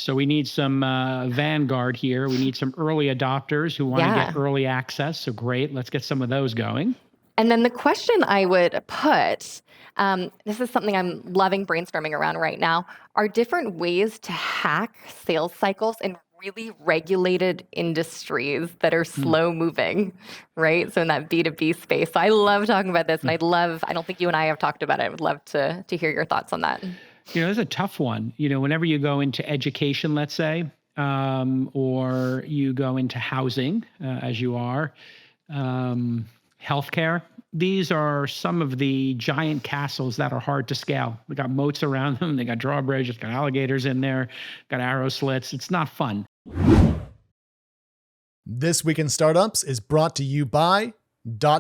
So we need some vanguard here. We need some early adopters who want to get early access. So great, let's get some of those going. And then the question I would put, this is something I'm loving brainstorming around right now, are different ways to hack sales cycles in really regulated industries that are slow moving, right? So in that B2B space. So I love talking about this, and I don't think you and I have talked about it. I would love to hear your thoughts on that. It's a tough one. Whenever you go into education, let's say, or you go into housing, as you are, healthcare, these are some of the giant castles that are hard to scale. They got moats around them. They got drawbridges, got alligators in there, got arrow slits. It's not fun. This Week in Startups is brought to you by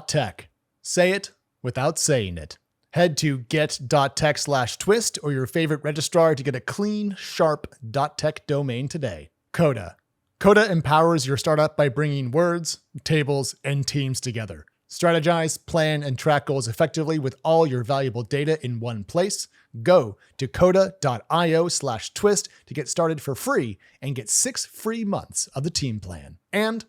.tech. Say it without saying it. Head to get.tech/twist or your favorite registrar to get a clean, sharp .tech domain today. Coda. Coda empowers your startup by bringing words, tables, and teams together. Strategize, plan, and track goals effectively with all your valuable data in one place. Go to coda.io/twist to get started for free and get 6 free months of the team plan. And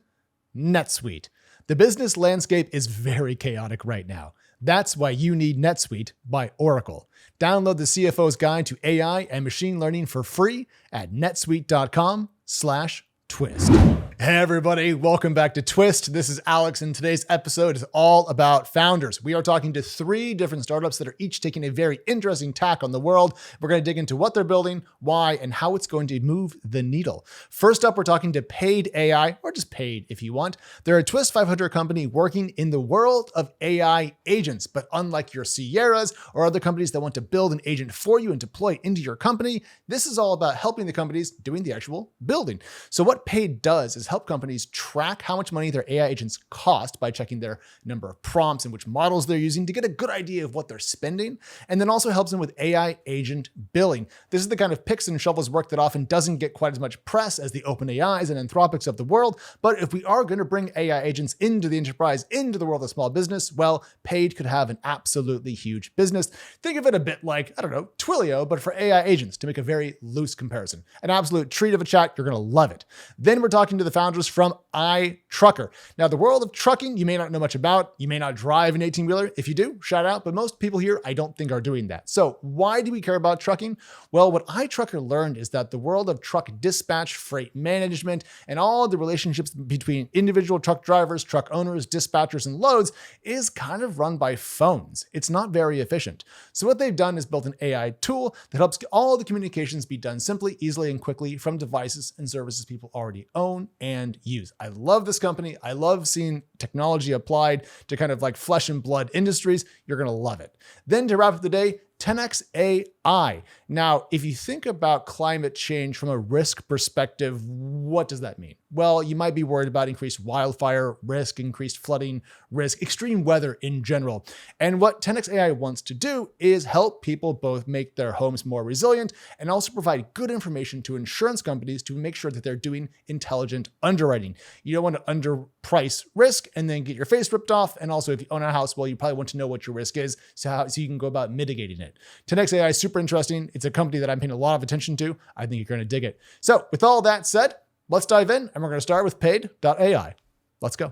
Netsuite. The business landscape is very chaotic right now. That's why you need Netsuite by Oracle. Download the CFO's Guide to AI and Machine Learning for free at netsuite.com/twist. Hey everybody, welcome back to Twist. This is Alex, and today's episode is all about founders. We are talking to 3 different startups that are each taking a very interesting tack on the world. We're going to dig into what they're building, why, and how it's going to move the needle. First up, we're talking to Paid.ai, or just Paid if you want. They're a Twist 500 company working in the world of AI agents, but unlike your Sierras or other companies that want to build an agent for you and deploy into your company, this is all about helping the companies doing the actual building. So what Paid does is help companies track how much money their AI agents cost by checking their number of prompts and which models they're using to get a good idea of what they're spending, and then also helps them with AI agent billing. This is the kind of picks and shovels work that often doesn't get quite as much press as the OpenAIs and Anthropics of the world, but if we are going to bring AI agents into the enterprise, into the world of small business, well, Paid could have an absolutely huge business. Think of it a bit like, Twilio, but for AI agents, to make a very loose comparison. An absolute treat of a chat. You're going to love it. Then we're talking to the founders from iTruckr. Now, the world of trucking, you may not know much about. You may not drive an 18-wheeler. If you do, shout out. But most people here, I don't think, are doing that. So why do we care about trucking? Well, what iTruckr learned is that the world of truck dispatch, freight management, and all the relationships between individual truck drivers, truck owners, dispatchers, and loads is kind of run by phones. It's not very efficient. So what they've done is built an AI tool that helps all the communications be done simply, easily, and quickly from devices and services people already own and use. I love this company. I love seeing technology applied to kind of like flesh and blood industries. You're going to love it. Then to wrap up the day, Tenax AI. Now, if you think about climate change from a risk perspective, what does that mean? Well, you might be worried about increased wildfire risk, increased flooding risk, extreme weather in general. And what Tenax AI wants to do is help people both make their homes more resilient and also provide good information to insurance companies to make sure that they're doing intelligent underwriting. You don't want to underprice risk and then get your face ripped off. And also, if you own a house, well, you probably want to know what your risk is so you can go about mitigating it. Tenax AI is super interesting. It's a company that I'm paying a lot of attention to. I think you're going to dig it. So with all that said, let's dive in, and we're going to start with Paid.ai. Let's go.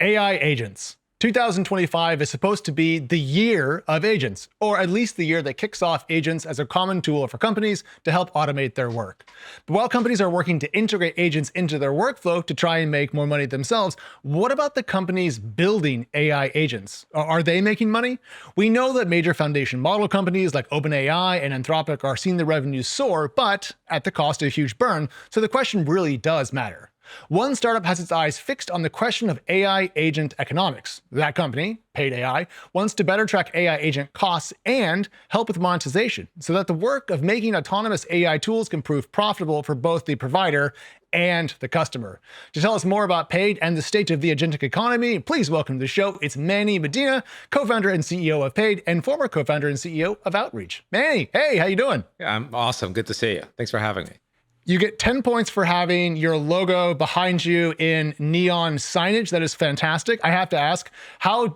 AI agents. 2025 is supposed to be the year of agents, or at least the year that kicks off agents as a common tool for companies to help automate their work. But while companies are working to integrate agents into their workflow to try and make more money themselves, what about the companies building AI agents? Are they making money? We know that major foundation model companies like OpenAI and Anthropic are seeing their revenues soar, but at the cost of a huge burn, so the question really does matter. One startup has its eyes fixed on the question of AI agent economics. That company, Paid.ai, wants to better track AI agent costs and help with monetization so that the work of making autonomous AI tools can prove profitable for both the provider and the customer. To tell us more about Paid and the state of the agentic economy, please welcome to the show, it's Manny Medina, co-founder and CEO of Paid and former co-founder and CEO of Outreach. Manny, hey, how you doing? Yeah, I'm awesome. Good to see you. Thanks for having me. You get 10 points for having your logo behind you in neon signage. That is fantastic. I have to ask, how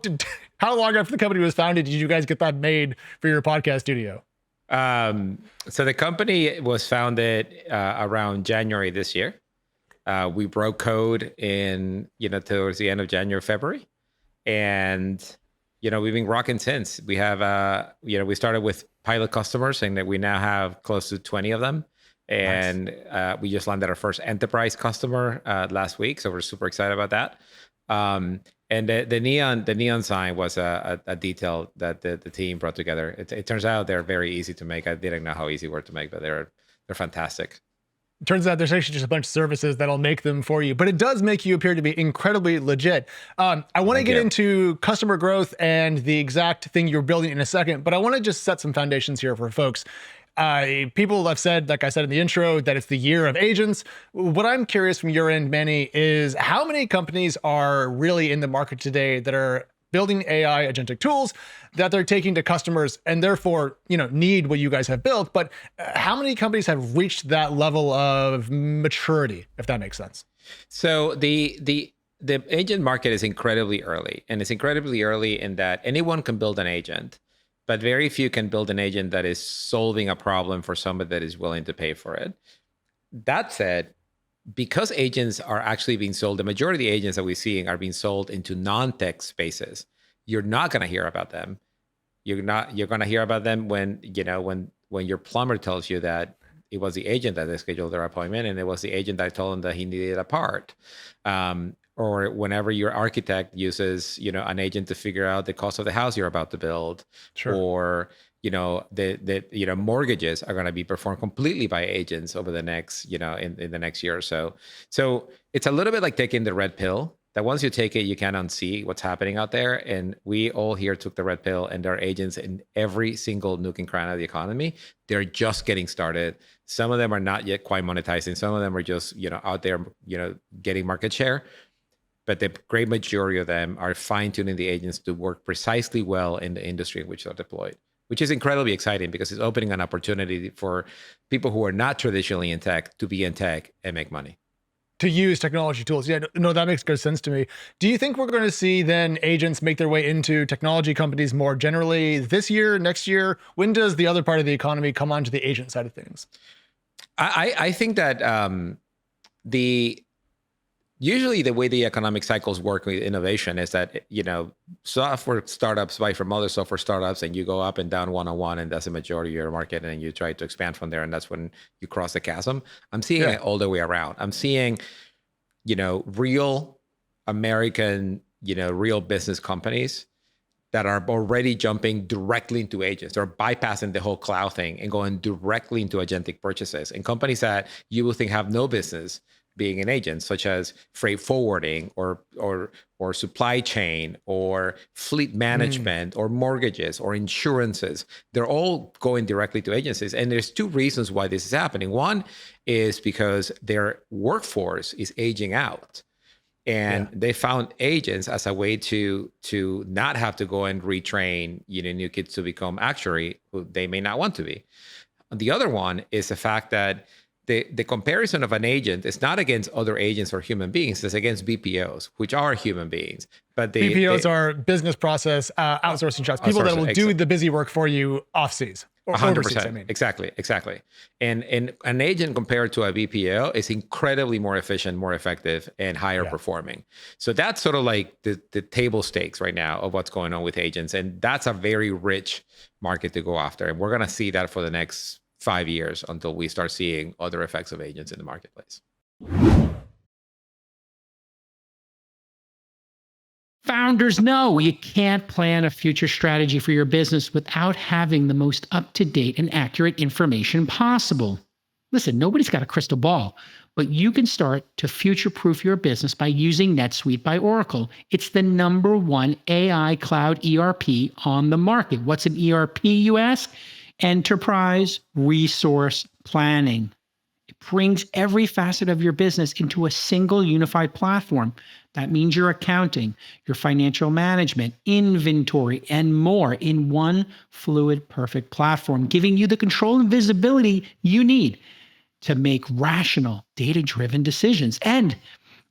long after the company was founded did you guys get that made for your podcast studio? So the company was founded around January this year. We broke code in, towards the end of January, February. And, we've been rocking since. We have, we started with pilot customers and that we now have close to 20 of them. And we just landed our first enterprise customer last week. So we're super excited about that. And the neon sign was a detail that the team brought together. It turns out they're very easy to make. I didn't know how easy they were to make, but they're fantastic. Turns out there's actually just a bunch of services that'll make them for you, but it does make you appear to be incredibly legit. I want to get into customer growth and the exact thing you're building in a second, but I want to just set some foundations here for folks. People have said, like I said in the intro, that it's the year of agents. What I'm curious from your end, Manny, is how many companies are really in the market today that are building AI agentic tools that they're taking to customers and therefore, need what you guys have built. But how many companies have reached that level of maturity, if that makes sense? So the agent market is incredibly early, and it's incredibly early in that anyone can build an agent, but very few can build an agent that is solving a problem for somebody that is willing to pay for it. That said, because agents are actually being sold, the majority of the agents that we're seeing are being sold into non-tech spaces. You're not going to hear about them. You're going to hear about them when your plumber tells you that it was the agent that they scheduled their appointment, and it was the agent that told him that he needed a part. Or whenever your architect uses, an agent to figure out the cost of the house you're about to build. Sure. Or the mortgages are going to be performed completely by agents over the next, in the next year or so. So it's a little bit like taking the red pill, that once you take it, you can't unsee what's happening out there. And we all here took the red pill, and there are agents in every single nook and cranny of the economy. They're just getting started. Some of them are not yet quite monetizing. Some of them are just, out there, getting market share. But the great majority of them are fine-tuning the agents to work precisely well in the industry in which they're deployed, which is incredibly exciting because it's opening an opportunity for people who are not traditionally in tech to be in tech and make money. To use technology tools. Yeah, no, that makes good sense to me. Do you think we're going to see then agents make their way into technology companies more generally this year, next year? When does the other part of the economy come onto the agent side of things? I think that usually the way the economic cycles work with innovation is that, software startups buy from other software startups, and you go up and down one-on-one, and that's the majority of your market, and you try to expand from there, and that's when you cross the chasm. I'm seeing it all the way around. I'm seeing, real American, real business companies that are already jumping directly into agents. They're bypassing the whole cloud thing and going directly into agentic purchases. And companies that you would think have no business being an agent, such as freight forwarding or supply chain or fleet management or mortgages or insurances, they're all going directly to agencies. And there's two reasons why this is happening. One is because their workforce is aging out. And they found agents as a way to not have to go and retrain new kids to become actuary who they may not want to be. The other one is the fact that the comparison of an agent is not against other agents or human beings, it's against BPOs, which are human beings. But BPOs are business process outsourcing shops, people that will do the busy work for you off-seas. Or 100%. Overseas, I mean. Exactly. And an agent compared to a BPO is incredibly more efficient, more effective, and higher performing. So that's sort of like the table stakes right now of what's going on with agents. And that's a very rich market to go after. And we're going to see that for the next 5 years until we start seeing other effects of agents in the marketplace. Founders know you can't plan a future strategy for your business without having the most up-to-date and accurate information possible. Listen, nobody's got a crystal ball, but you can start to future-proof your business by using NetSuite by Oracle. It's the #1 AI cloud ERP on the market. What's an ERP, you ask? Enterprise Resource Planning. It brings every facet of your business into a single unified platform. That means your accounting, your financial management, inventory, and more in one fluid, perfect platform, giving you the control and visibility you need to make rational, data-driven decisions. And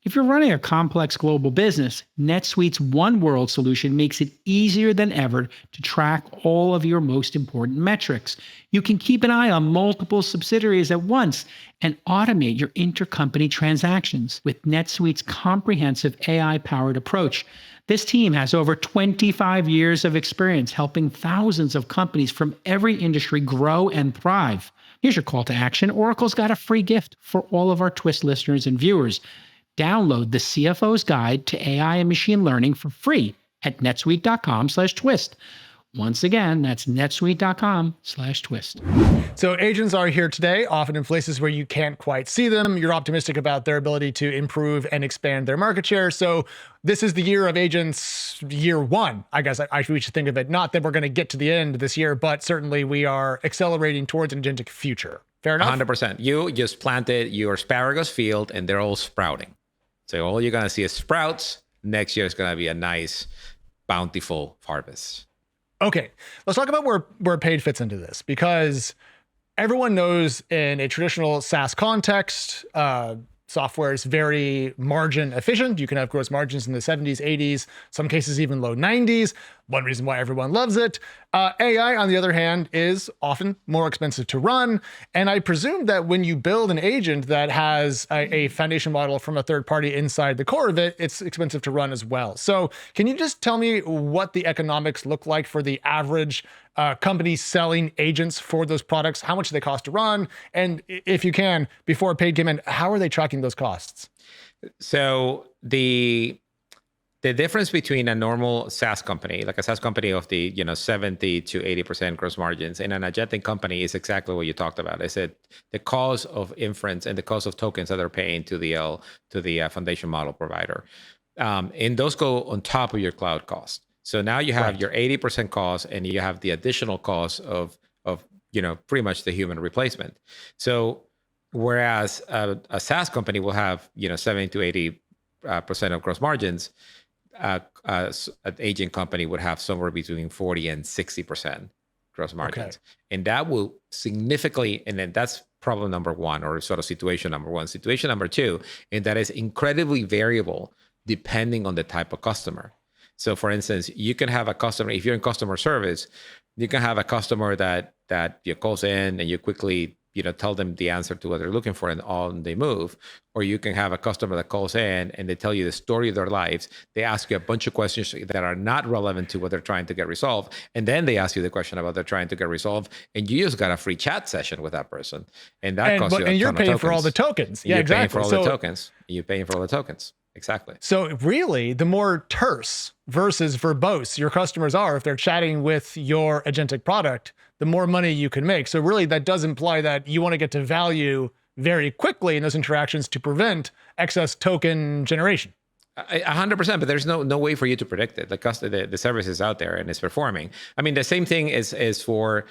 If you're running a complex global business, NetSuite's One World solution makes it easier than ever to track all of your most important metrics. You can keep an eye on multiple subsidiaries at once and automate your intercompany transactions with NetSuite's comprehensive AI-powered approach. This team has over 25 years of experience helping thousands of companies from every industry grow and thrive. Here's your call to action. Oracle's got a free gift for all of our Twist listeners and viewers. Download the CFO's Guide to AI and Machine Learning for free at netsuite.com/twist. Once again, that's netsuite.com/twist. So agents are here today, often in places where you can't quite see them. You're optimistic about their ability to improve and expand their market share. So this is the year of agents, year one, I guess we should think of it. Not that we're going to get to the end this year, but certainly we are accelerating towards an agentic future. Fair enough? 100%. You just planted your asparagus field and they're all sprouting. So all you're going to see is sprouts. Next year is going to be a nice, bountiful harvest. Okay, let's talk about where paid fits into this, because everyone knows in a traditional SaaS context, software is very margin efficient. You can have gross margins in the 70s, 80s, some cases even low 90s. One reason why everyone loves it. AI, on the other hand, is often more expensive to run. And I presume that when you build an agent that has a foundation model from a third party inside the core of it, it's expensive to run as well. So can you just tell me what the economics look like for the average company selling agents for those products? How much do they cost to run? And if you can, before Paid came in, how are they tracking those costs? So the difference between a normal SaaS company, like a SaaS company of the 70 to 80% gross margins, and an agentic company is exactly what you talked about. I said the cost of inference and the cost of tokens that they're paying to the foundation model provider, and those go on top of your cloud cost. So now you have your 80% cost, and you have the additional cost of pretty much the human replacement. So whereas a SaaS company will have 70 to 80% of gross margins, an agent company would have somewhere between 40 and 60% gross margins. Okay. And that will significantly, and then that's problem number one, or sort of situation number one. Situation number two, and that is incredibly variable depending on the type of customer. So for instance, you can have a customer, if you're in customer service, you can have a customer that calls in and you quickly tell them the answer to what they're looking for and on they move. Or you can have a customer that calls in and they tell you the story of their lives. They ask you a bunch of questions that are not relevant to what they're trying to get resolved. And then they ask you the question about what they're trying to get resolved. And you just got a free chat session with that person. And that costs you a ton of tokens. And you're paying for all the tokens. Yeah, exactly. You're paying for all the tokens. You're paying for all the tokens. Exactly. So really, the more terse versus verbose your customers are, if they're chatting with your agentic product, the more money you can make. So really, that does imply that you want to get to value very quickly in those interactions to prevent excess token generation. 100%, but there's no way for you to predict it. The service is out there and it's performing. I mean, the same thing is for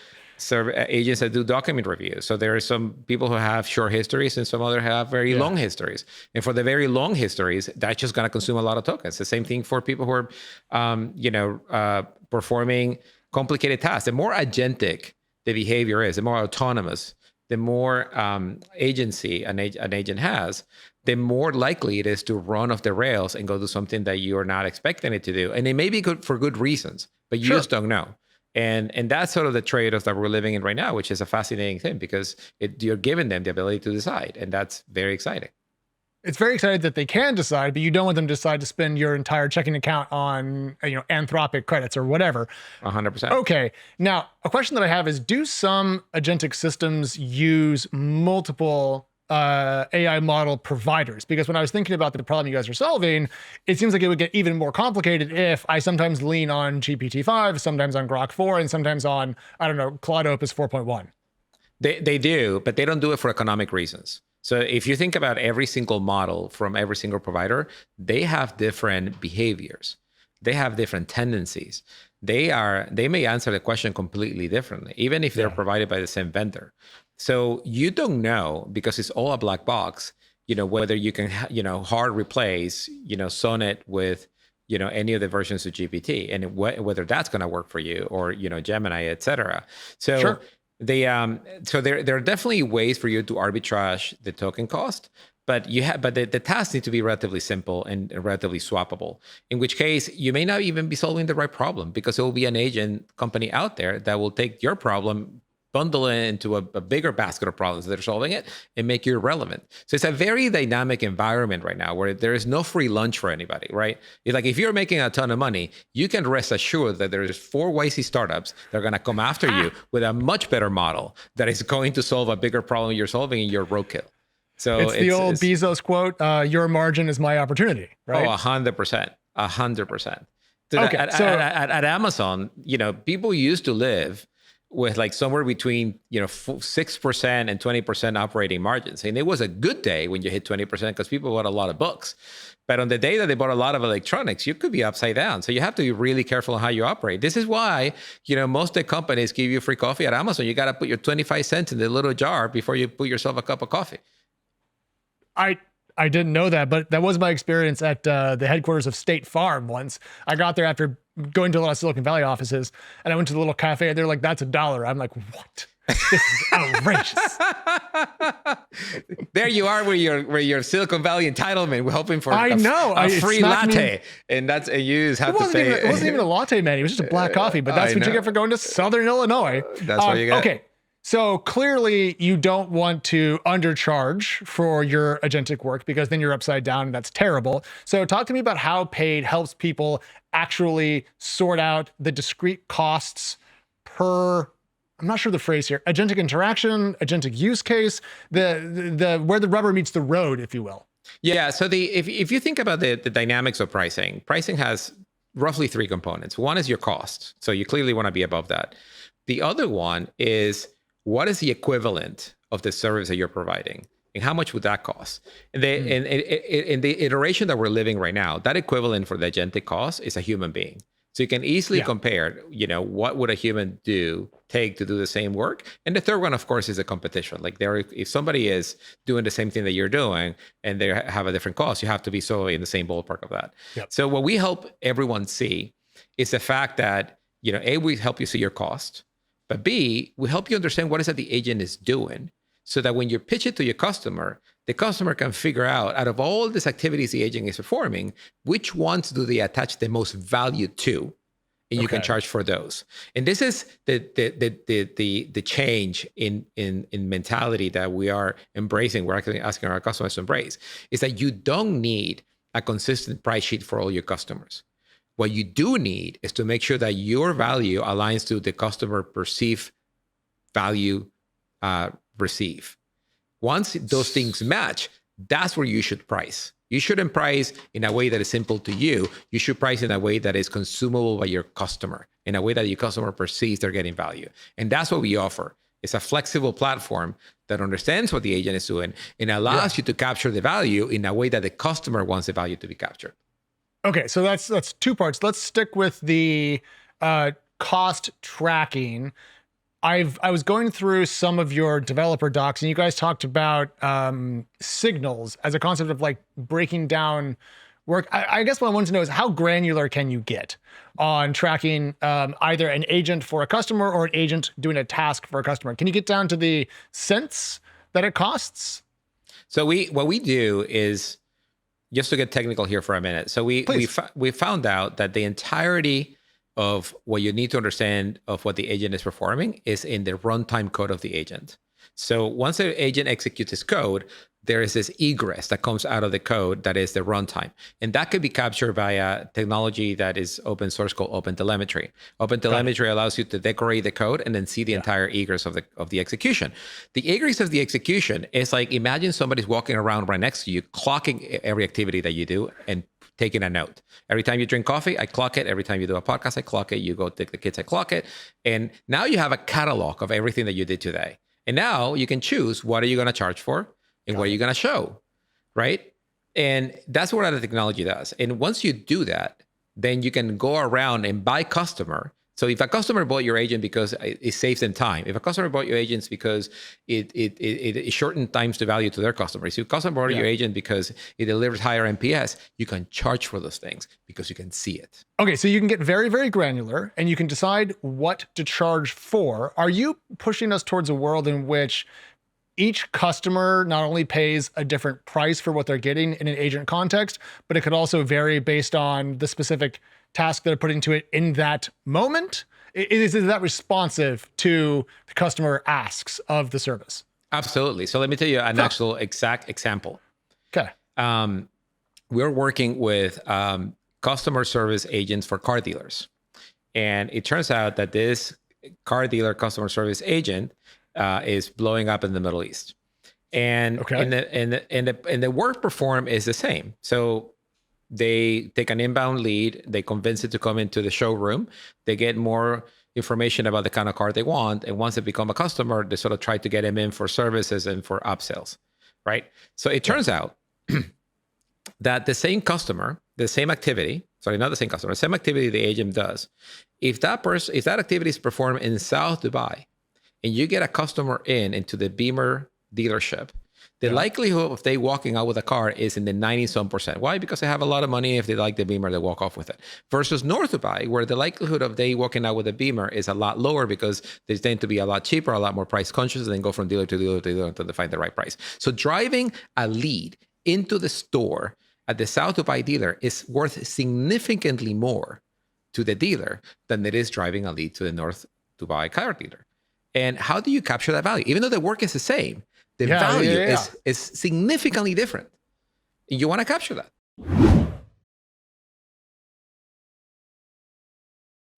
agents that do document reviews. So there are some people who have short histories and some other have very long histories. And for the very long histories, that's just going to consume a lot of tokens. The same thing for people who are, performing complicated tasks. The more agentic the behavior is, the more autonomous, the more agency an agent has, the more likely it is to run off the rails and go do something that you're not expecting it to do. And it may be good for good reasons, but you just don't know. And that's sort of the trade-off that we're living in right now, which is a fascinating thing because you're giving them the ability to decide. And that's very exciting. It's very exciting that they can decide, but you don't want them to decide to spend your entire checking account on, Anthropic credits or whatever. 100%. Okay. Now, a question that I have is, do some agentic systems use multiple AI model providers? Because when I was thinking about the problem you guys are solving, it seems like it would get even more complicated if I sometimes lean on GPT-5, sometimes on Grok 4, and sometimes on, Claude Opus 4.1. They do, but they don't do it for economic reasons. So if you think about every single model from every single provider, they have different behaviors. They have different tendencies. They may answer the question completely differently, even if they're provided by the same vendor. So you don't know, because it's all a black box, whether you can, hard replace, Sonnet with, any of the versions of GPT and whether that's going to work for you or, Gemini, et cetera. So So there are definitely ways for you to arbitrage the token cost, but the tasks need to be relatively simple and relatively swappable. In which case, you may not even be solving the right problem, because there will be an agent company out there that will take your problem, bundle it into a bigger basket of problems that are solving it, and make you irrelevant. So it's a very dynamic environment right now where there is no free lunch for anybody, right? It's like, if you're making a ton of money, you can rest assured that there's 4 YC startups that are going to come after you with a much better model that is going to solve a bigger problem you're solving in your roadkill. So it's the old Bezos quote, your margin is my opportunity, right? Oh, 100%. 100%. Okay, at Amazon, people used to live with like somewhere between 6% and 20% operating margins. And it was a good day when you hit 20% because people bought a lot of books. But on the day that they bought a lot of electronics, you could be upside down. So you have to be really careful on how you operate. This is why, most of the companies give you free coffee at Amazon. You got to put your 25 cents in the little jar before you put yourself a cup of coffee. I didn't know that, but that was my experience at the headquarters of State Farm once. I got there after going to a lot of Silicon Valley offices, and I went to the little cafe, and they're like, "That's $1." I'm like, "What? This is outrageous." There you are with your Silicon Valley entitlement. We're hoping for a free latte, and you just have to pay. It wasn't even a latte, man. It was just a black coffee, but that's what you get for going to Southern Illinois. That's what you get. Okay. So clearly you don't want to undercharge for your agentic work, because then you're upside down and that's terrible. So talk to me about how Paid helps people actually sort out the discrete costs per, I'm not sure the phrase here, agentic interaction, agentic use case, the where the rubber meets the road, if you will. Yeah. So if you think about the dynamics of pricing has roughly 3 components. One is your cost. So you clearly want to be above that. The other one is, what is the equivalent of the service that you're providing, and how much would that cost? And in the iteration that we're living right now, that equivalent for the agentic cost is a human being. So you can easily compare, what would a human take to do the same work? And the third one, of course, is a competition. Like if somebody is doing the same thing that you're doing and they have a different cost, you have to be solely in the same ballpark of that. Yep. So what we help everyone see is the fact that, A, we help you see your cost. But B, we help you understand what is that the agent is doing, so that when you pitch it to your customer, the customer can figure out of all these activities the agent is performing, which ones do they attach the most value to, and you can charge for those. And this is the change in mentality that we are embracing. We're actually asking our customers to embrace, is that you don't need a consistent price sheet for all your customers. What you do need is to make sure that your value aligns to the customer perceived value receive. Once those things match, that's where you should price. You shouldn't price in a way that is simple to you. You should price in a way that is consumable by your customer, in a way that your customer perceives they're getting value. And that's what we offer. It's a flexible platform that understands what the agent is doing and allows you to capture the value in a way that the customer wants the value to be captured. Okay, so that's 2 parts. Let's stick with the cost tracking. I was going through some of your developer docs, and you guys talked about signals as a concept of like breaking down work. I guess what I wanted to know is, how granular can you get on tracking either an agent for a customer or an agent doing a task for a customer? Can you get down to the cents that it costs? So what we do is, just to get technical here for a minute. So we found out that the entirety of what you need to understand of what the agent is performing is in the runtime code of the agent. So once the agent executes its code, there is this egress that comes out of the code that is the runtime. And that could be captured by a technology that is open source called OpenTelemetry. OpenTelemetry allows you to decorate the code and then see the entire egress of the execution. The egress of the execution is like, imagine somebody's walking around right next to you, clocking every activity that you do and taking a note. Every time you drink coffee, I clock it. Every time you do a podcast, I clock it. You go take the kids, I clock it. And now you have a catalog of everything that you did today. And now you can choose, what are you going to charge for? And what are you going to show, right? And that's what the technology does. And once you do that, then you can go around and by customer. So if a customer bought your agent because it saves them time, if a customer bought your agents because it shortened times to value to their customers, if a customer bought your agent because it delivers higher NPS, you can charge for those things because you can see it. Okay, so you can get very, very granular and you can decide what to charge for. Are you pushing us towards a world in which each customer not only pays a different price for what they're getting in an agent context, but it could also vary based on the specific task they're putting to it in that moment? Is that responsive to the customer asks of the service? Absolutely. So let me tell you an actual exact example. Okay. We're working with customer service agents for car dealers. And it turns out that this car dealer customer service agent is blowing up in the Middle East. And the work performed is the same. So they take an inbound lead, they convince it to come into the showroom, they get more information about the kind of car they want. And once they become a customer, they sort of try to get them in for services and for upsells, right? So it turns out that the same customer, the same activity, sorry, not the same customer, the same activity the agent does, if that activity is performed in South Dubai, and you get a customer into the Beamer dealership, the likelihood of they walking out with a car is in the 90-some%. Why? Because they have a lot of money. If they like the Beamer, they walk off with it. Versus North Dubai, where the likelihood of they walking out with a Beamer is a lot lower because they tend to be a lot cheaper, a lot more price conscious, and then go from dealer to dealer to dealer until they find the right price. So driving a lead into the store at the South Dubai dealer is worth significantly more to the dealer than it is driving a lead to the North Dubai car dealer. And how do you capture that value? Even though the work is the same, the value is significantly different. You want to capture that.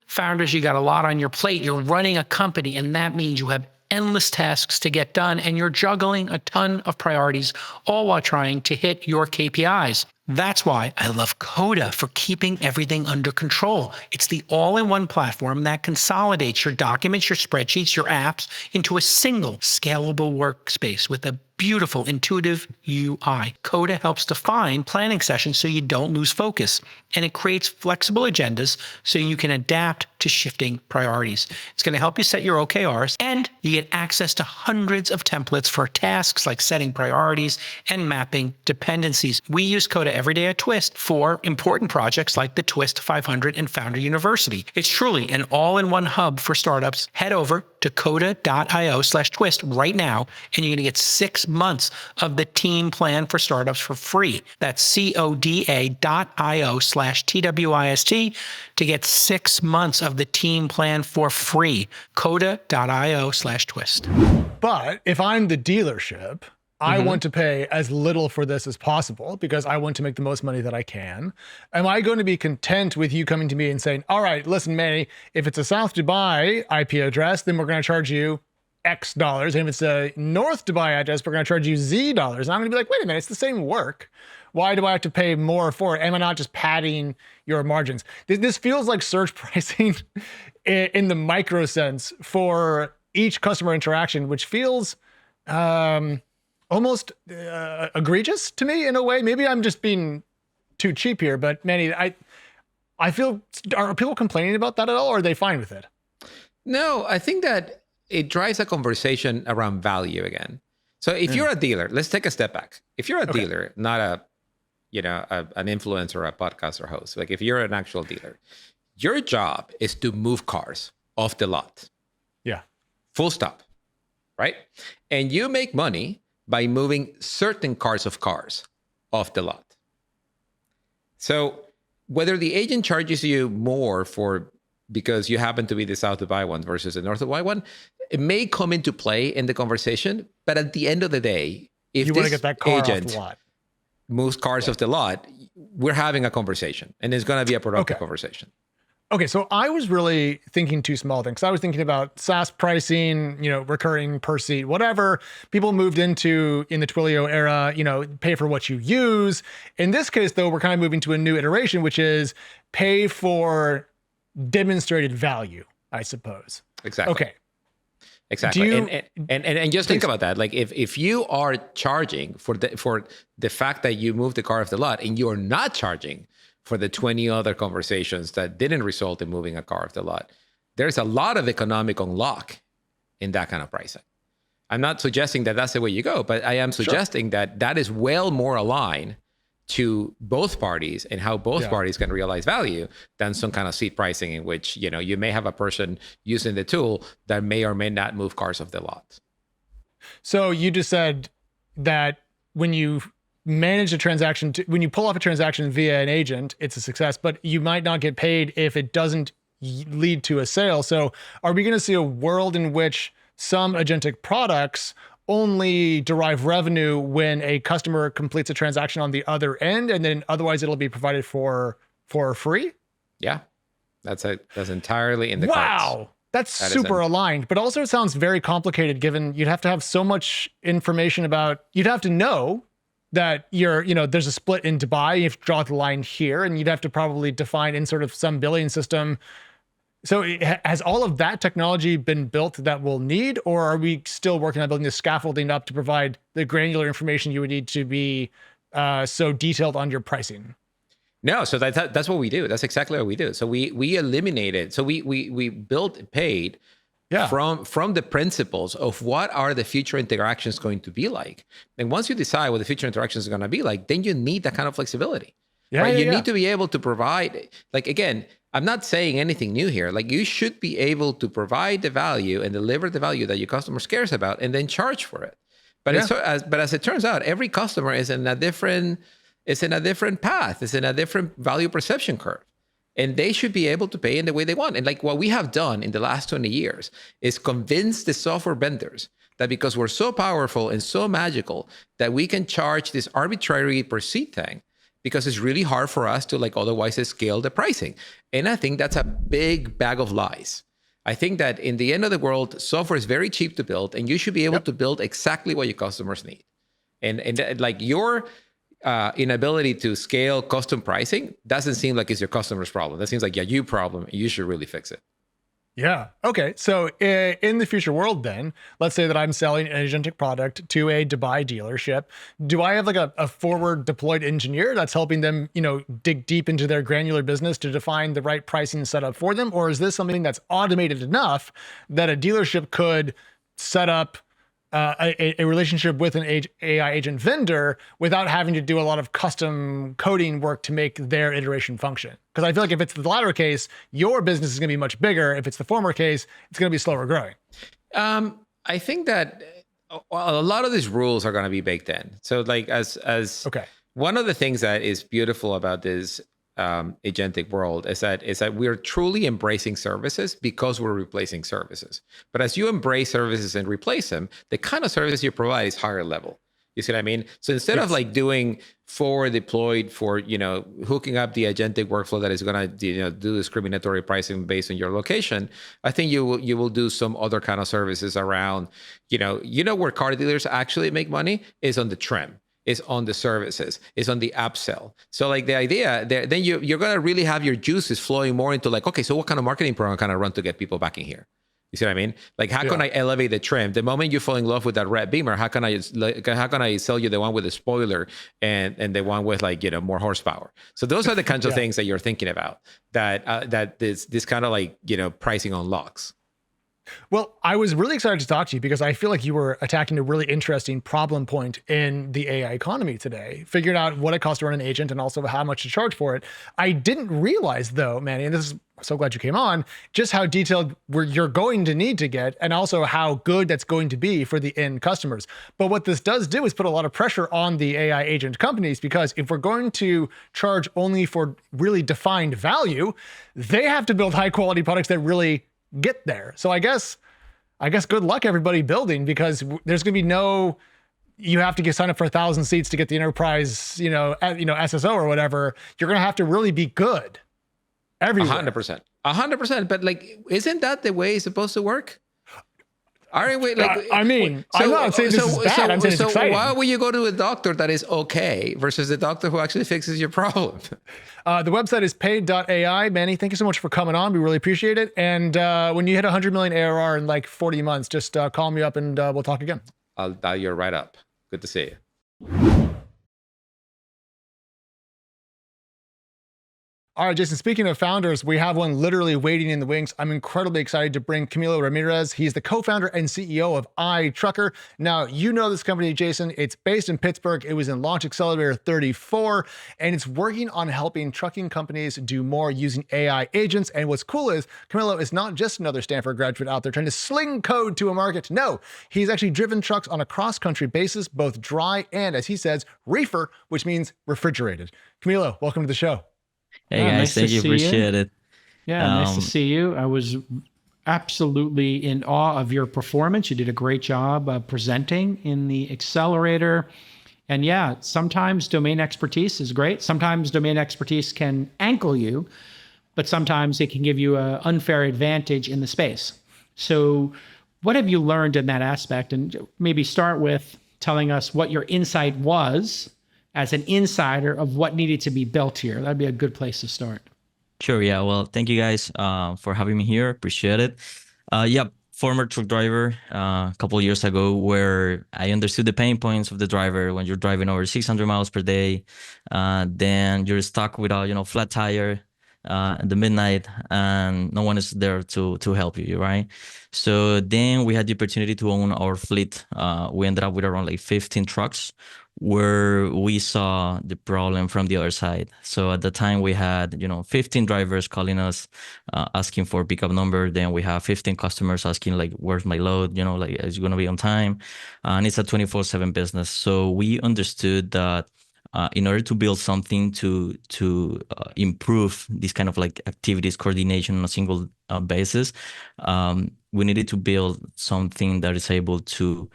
Founders, you got a lot on your plate. You're running a company, and that means you have endless tasks to get done, and you're juggling a ton of priorities, all while trying to hit your KPIs. That's why I love Coda for keeping everything under control. It's the all-in-one platform that consolidates your documents, your spreadsheets, your apps into a single scalable workspace with a beautiful, intuitive UI. Coda helps define planning sessions so you don't lose focus, and it creates flexible agendas so you can adapt to shifting priorities. It's going to help you set your OKRs, and you get access to hundreds of templates for tasks like setting priorities and mapping dependencies. We use Coda every day at Twist for important projects like the Twist 500 and Founder University. It's truly an all-in-one hub for startups. Head over to coda.io/twist right now, and you're going to get 6 months of the team plan for startups for free. That's coda.io/TWIST to get 6 months of the team plan for free. Coda.io/twist. But if I'm the dealership, I want to pay as little for this as possible because I want to make the most money that I can. Am I going to be content with you coming to me and saying, all right, listen, Manny, if it's a South Dubai IP address, then we're going to charge you X dollars. And if it's a North Dubai address, we're going to charge you Z dollars. And I'm going to be like, wait a minute, it's the same work. Why do I have to pay more for it? Am I not just padding your margins? This feels like surge pricing in the micro sense for each customer interaction, which feels almost egregious to me in a way. Maybe I'm just being too cheap here, but Manny, I feel, are people complaining about that at all, or are they fine with it? No, I think that it drives a conversation around value again. So if you're a dealer, let's take a step back. If you're a dealer, not an influencer or a podcaster host, like if you're an actual dealer, your job is to move cars off the lot. Yeah. Full stop. Right? And you make money by moving certain cars off the lot. So whether the agent charges you more because you happen to be the South Dubai one versus the North Dubai one, it may come into play in the conversation. But at the end of the day, if you want to get that car agent off the lot, moves cars off the lot, we're having a conversation, and it's going to be a productive conversation. Okay, so I was really thinking too small then, because I was thinking about SaaS pricing, recurring per seat, whatever. People moved into in the Twilio era, pay for what you use. In this case, though, we're kind of moving to a new iteration, which is pay for demonstrated value, I suppose. Exactly. Okay. Exactly. And just think about that. Like if you are charging for the fact that you moved the car off the lot, and you're not charging for the 20 other conversations that didn't result in moving a car off the lot, there's a lot of economic unlock in that kind of pricing. I'm not suggesting that that's the way you go, but I am suggesting that that is well more aligned to both parties and how both parties can realize value than some kind of seat pricing in which, you may have a person using the tool that may or may not move cars off the lot. So you just said that when you manage a transaction, when you pull off a transaction via an agent, it's a success, but you might not get paid if it doesn't lead to a sale. So are we going to see a world in which some agentic products only derive revenue when a customer completes a transaction on the other end, and then otherwise it'll be provided for free? Yeah, that's entirely in the cards. That's super aligned, but also it sounds very complicated given you'd have to have so much information about, you'd have to know that there's a split in Dubai, you have to draw the line here, and you'd have to probably define in sort of some billing system. So has all of that technology been built that we'll need, or are we still working on building the scaffolding up to provide the granular information you would need to be so detailed on your pricing? No, so that's what we do. That's exactly what we do. So we eliminated. So we built Paid from the principles of what are the future interactions going to be like. And once you decide what the future interactions are going to be like, then you need that kind of flexibility. You need to be able to provide, like, again, I'm not saying anything new here. Like, you should be able to provide the value and deliver the value that your customers cares about and then charge for it. But as it turns out, every customer is in a different path. It's in a different value perception curve. And they should be able to pay in the way they want. And like what we have done in the last 20 years is convince the software vendors that because we're so powerful and so magical that we can charge this arbitrary per seat thing, because it's really hard for us to otherwise scale the pricing. And I think that's a big bag of lies. I think that in the end of the world, software is very cheap to build, and you should be able to build exactly what your customers need. And like your inability to scale custom pricing doesn't seem like it's your customer's problem. That seems like your problem, and you should really fix it. Yeah. Okay. So in the future world, then, let's say that I'm selling an agentic product to a Dubai dealership. Do I have like a forward deployed engineer that's helping them, dig deep into their granular business to define the right pricing setup for them? Or is this something that's automated enough that a dealership could set up a relationship with an AI agent vendor without having to do a lot of custom coding work to make their iteration function? Because I feel like if it's the latter case, your business is going to be much bigger. If it's the former case, it's going to be slower growing. I think that a lot of these rules are going to be baked in. So like one of the things that is beautiful about this agentic world is that we're truly embracing services because we're replacing services. But as you embrace services and replace them, the kind of service you provide is higher level. You see what I mean? So instead of like doing forward deployed for, hooking up the agentic workflow that is going to, do discriminatory pricing based on your location, I think you will do some other kind of services around, where car dealers actually make money is on the trim. Is on the services, is on the upsell. So like the idea there, then you're going to really have your juices flowing more into like, okay, so what kind of marketing program can I run to get people back in here? You see what I mean? Like, how can I elevate the trim? The moment you fall in love with that red Beamer, how can I sell you the one with the spoiler and the one with more horsepower? So those are the kinds of things that you're thinking about that this kind of pricing unlocks. Well, I was really excited to talk to you because I feel like you were attacking a really interesting problem point in the AI economy today, figured out what it costs to run an agent and also how much to charge for it. I didn't realize though, Manny, and this is, I'm so glad you came on, just how detailed you're going to need to get and also how good that's going to be for the end customers. But what this does do is put a lot of pressure on the AI agent companies, because if we're going to charge only for really defined value, they have to build high quality products that really get there. So I guess good luck everybody building, because there's going to be you have to sign up for 1,000 seats to get the enterprise, SSO or whatever. You're going to have to really be good everywhere. 100%. But isn't that the way it's supposed to work? Aren't we? I'm not saying this is bad. I'm saying it's exciting. Why would you go to a doctor that is okay versus the doctor who actually fixes your problem? The website is Paid.ai. Manny, thank you so much for coming on. We really appreciate it. And when you hit 100 million ARR in 40 months, just call me up and we'll talk again. I'll dial you right up. Good to see you. All right, Jason, speaking of founders, we have one literally waiting in the wings. I'm incredibly excited to bring Camilo Ramirez. He's the co-founder and CEO of iTruckr. Now, you know this company, Jason. It's based in Pittsburgh. It was in Launch Accelerator 34, and it's working on helping trucking companies do more using AI agents. And what's cool is Camilo is not just another Stanford graduate out there trying to sling code to a market. No, he's actually driven trucks on a cross-country basis, both dry and, as he says, reefer, which means refrigerated. Camilo, welcome to the show. Hey guys, nice thank to you. see Appreciate it. Yeah, nice to see you. I was absolutely in awe of your performance. You did a great job presenting in the accelerator. And yeah, sometimes domain expertise is great. Sometimes domain expertise can ankle you, but sometimes it can give you an unfair advantage in the space. So what have you learned in that aspect? And maybe start with telling us what your insight was as an insider of what needed to be built here. That'd be a good place to start. Sure. Yeah. Well, thank you guys for having me here. Appreciate it. Yeah. Former truck driver a couple of years ago, where I understood the pain points of the driver when you're driving over 600 miles per day. Then you're stuck with a flat tire in the midnight, and no one is there to help you, right? So then we had the opportunity to own our fleet. We ended up with around like 15 trucks, where we saw the problem from the other side. So at the time we had 15 drivers calling us, asking for pickup number. Then we have 15 customers asking like, where's my load, like, is it going to be on time? And it's a 24/7 business. So we understood that in order to build something to improve this kind of like activities coordination on a single basis, we needed to build something that is able to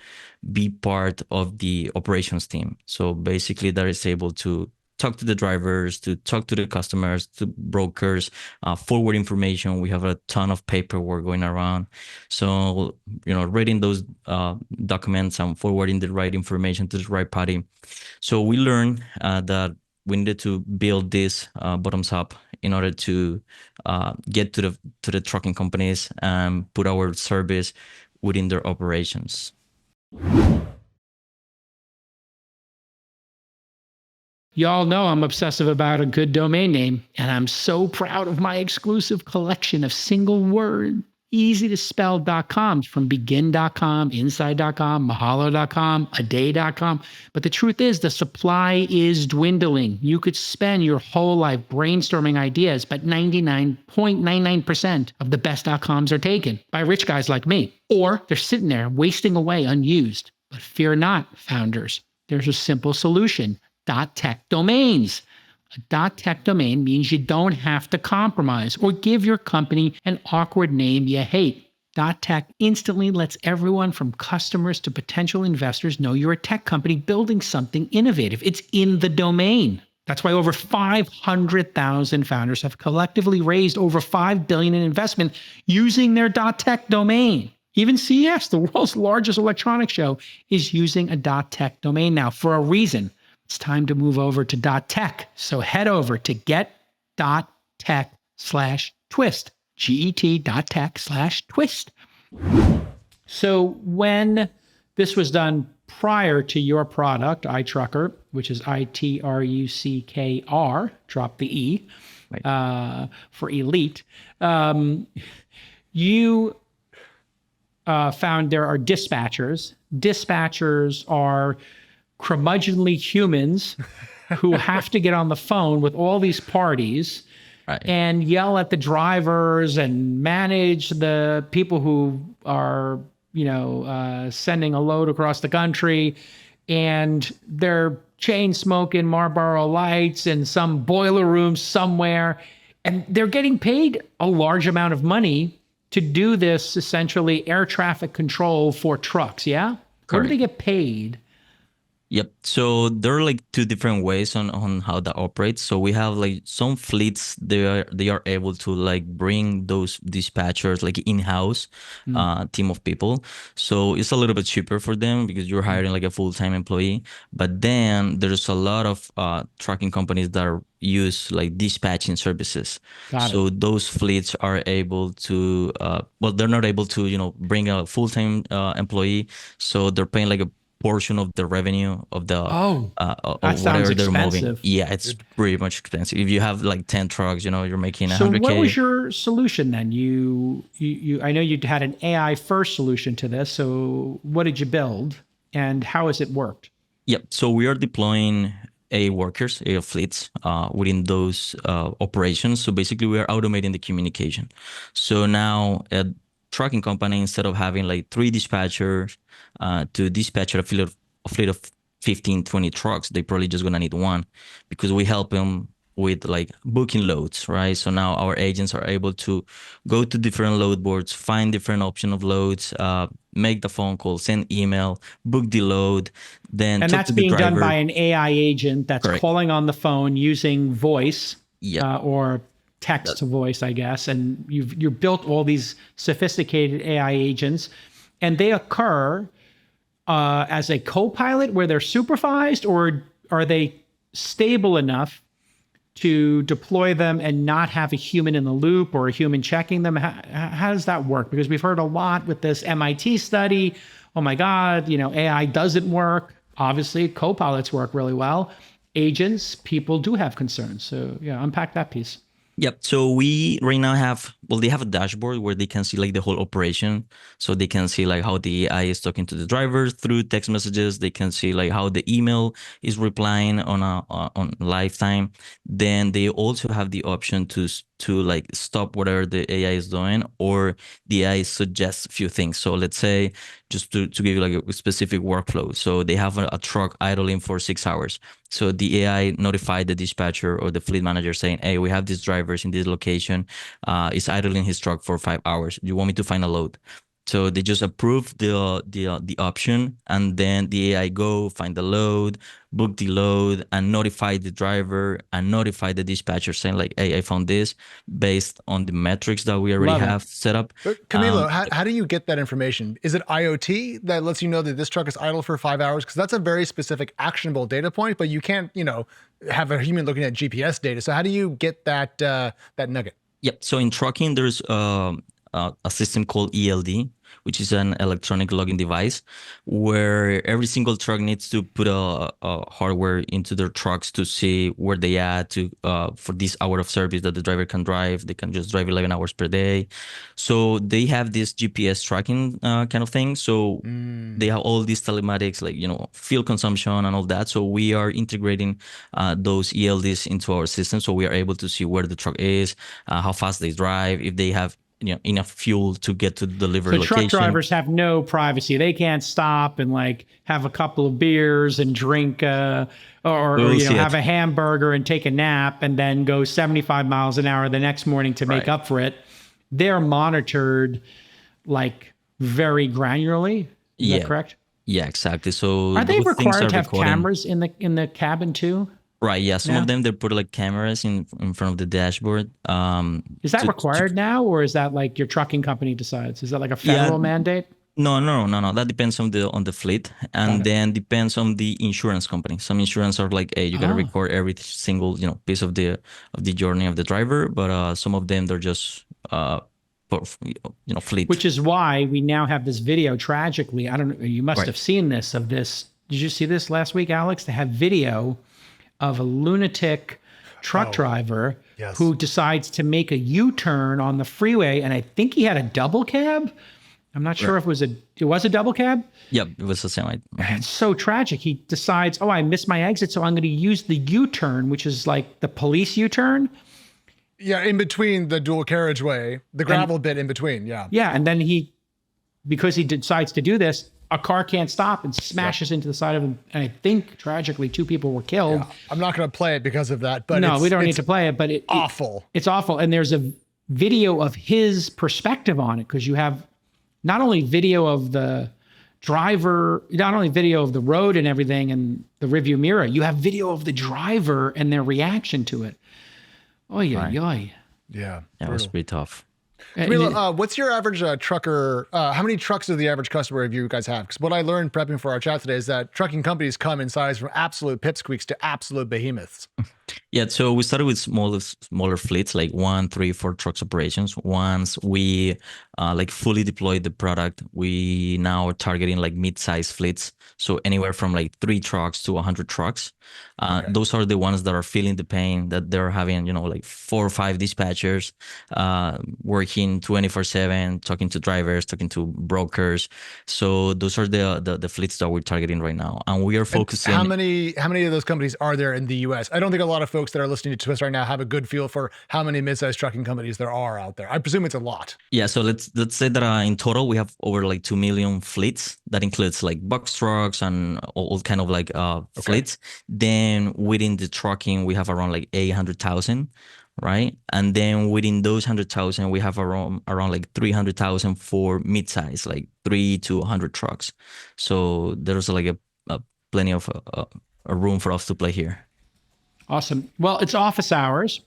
be part of the operations team. So basically that is able to talk to the drivers, to talk to the customers, to brokers, forward information. We have a ton of paperwork going around. So, reading those documents and forwarding the right information to the right party. So we learned that we needed to build this bottoms up in order to get to the trucking companies and put our service within their operations. Y'all know I'm obsessive about a good domain name, and I'm so proud of my exclusive collection of single word, easy to spell.coms from begin.com, inside.com, mahalo.com, aday.com. But the truth is, the supply is dwindling. You could spend your whole life brainstorming ideas, but 99.99% of the best .coms are taken by rich guys like me, or they're sitting there wasting away unused. But fear not, founders. There's a simple solution. .tech domains. A .tech domain means you don't have to compromise or give your company an awkward name you hate. .tech instantly lets everyone from customers to potential investors know you're a tech company building something innovative. It's in the domain. That's why over 500,000 founders have collectively raised over $5 billion in investment using their .tech domain. Even CES, the world's largest electronics show, is using a .tech domain now for a reason. It's time to move over to .tech. So head over to get.tech/twist, get.tech/twist. So when this was done prior to your product, iTruckr, which is ITRUCKR, drop the E, right, for elite, you found there are dispatchers. Dispatchers are curmudgeonly humans who have to get on the phone with all these parties, right, and yell at the drivers and manage the people who are, sending a load across the country, and they're chain smoking Marlboro Lights in some boiler room somewhere, and they're getting paid a large amount of money to do this, essentially air traffic control for trucks. Yeah, where do they get paid? Yep. So there are like two different ways on how that operates. So we have like some fleets, they are able to like bring those dispatchers like in-house team of people. So it's a little bit cheaper for them because you're hiring like a full-time employee. But then there's a lot of trucking companies that use like dispatching services. So those fleets are able to, they're not able to, bring a full-time employee. So they're paying like a portion of the revenue of the Oh, of that sounds whatever they're moving. expensive. Yeah, it's pretty much expensive. If you have like 10 trucks, you're making So what 100K. was your solution then? You I know you had an AI first solution to this. So what did you build and how has it worked? Yep. So we are deploying AI workers, AI fleets within those operations. So basically, we are automating the communication. So now a trucking company, instead of having like 3 dispatchers to dispatch a fleet of 15, 20 trucks, they probably just gonna need 1, because we help them with like booking loads, right? So now our agents are able to go to different load boards, find different option of loads, make the phone call, send email, book the load, then And talk that's to the being done driver. by an AI agent that's Correct. calling on the phone using voice Yeah. or text to voice, I guess. And you built all these sophisticated AI agents, and they occur as a co-pilot where they're supervised, or are they stable enough to deploy them and not have a human in the loop or a human checking them? How does that work? Because we've heard a lot with this MIT study. Oh my God, AI doesn't work. Obviously, co-pilots work really well. Agents, people do have concerns. So yeah, unpack that piece. Yep. So we right now they have a dashboard where they can see like the whole operation. So they can see like how the AI is talking to the driver through text messages. They can see like how the email is replying on lifetime. Then they also have the option to like stop whatever the AI is doing, or the AI suggests a few things. So let's say, just to give you like a specific workflow. So they have a truck idling for 6 hours. So the AI notified the dispatcher or the fleet manager saying, hey, we have these drivers in this location. Is idling his truck for 5 hours. You want me to find a load? So they just approve the option, and then the AI go find the load, book the load, and notify the driver and notify the dispatcher saying like, hey, I found this based on the metrics that we already have set up. But Camilo, how do you get that information? Is it IoT that lets you know that this truck is idle for 5 hours? Because that's a very specific actionable data point, but you can't, have a human looking at GPS data. So how do you get that nugget? Yep. So in trucking, there's a system called ELD, which is an electronic logging device, where every single truck needs to put a hardware into their trucks to see where they at for this hour of service that the driver can drive. They can just drive 11 hours per day. So they have this GPS tracking kind of thing. So they have all these telematics, like, fuel consumption and all that. So we are integrating those ELDs into our system. So we are able to see where the truck is, how fast they drive, if they have enough fuel to get to the delivery location. Truck drivers have no privacy. They can't stop and like have a couple of beers and drink or have a hamburger and take a nap and then go 75 miles an hour the next morning to make up for it. They're monitored like very granularly. Is that correct? Yeah, exactly. So are they required to have cameras in the cabin too? Right. Yeah. Some of them, they put like cameras in front of the dashboard. Is that required now, or is that like your trucking company decides? Is that like a federal mandate? No. That depends on the fleet, and then depends on the insurance company. Some insurance are like, hey, you gotta record every single piece of the journey of the driver, but some of them, they're just fleet. Which is why we now have this video. Tragically, I don't know. You must have seen this. Did you see this last week, Alex? They have video of a lunatic truck driver who decides to make a U-turn on the freeway, and I think he had a double cab. I'm not sure if it was a double cab. Yep, it was the same. It's so tragic. He decides, I missed my exit, so I'm going to use the U-turn, which is like the police U-turn. Yeah, in between the dual carriageway, the gravel bit in between. Yeah. Yeah, and then because he decides to do this, a car can't stop and smashes into the side of him. And I think tragically 2 people were killed. Yeah. I'm not going to play it because of that, but no, we don't need to play it, but it's awful. It's awful. And there's a video of his perspective on it, because you have not only video of the driver, not only video of the road and everything and the rearview mirror, you have video of the driver and their reaction to it. Yeah. That was pretty tough. Camilo, what's your average trucker? How many trucks does the average customer of you guys have? Because what I learned prepping for our chat today is that trucking companies come in size from absolute pipsqueaks to absolute behemoths. Yeah, so we started with smaller fleets, like 1, 3, 4 trucks operations. Once we like fully deployed the product, we now are targeting like mid-size fleets. So anywhere from like 3 trucks to 100 trucks. Okay. Those are the ones that are feeling the pain, that they're having, like 4 or 5 dispatchers working 24/7, talking to drivers, talking to brokers. So those are the fleets that we're targeting right now, and we are And focusing. how many of those companies are there in the US? I don't think a lot of folks that are listening to Twist right now have a good feel for how many mid-sized trucking companies there are out there. I presume it's a lot. Yeah, so let's say that in total we have over like 2 million fleets. That includes like box trucks and all kind of like fleets. Then within the trucking we have around like 800,000, right? And then within those 100,000 we have around like 300,000 for mid-size, like 3 to 100 trucks. So there's like a plenty of a room for us to play here. Awesome. Well, it's office hours.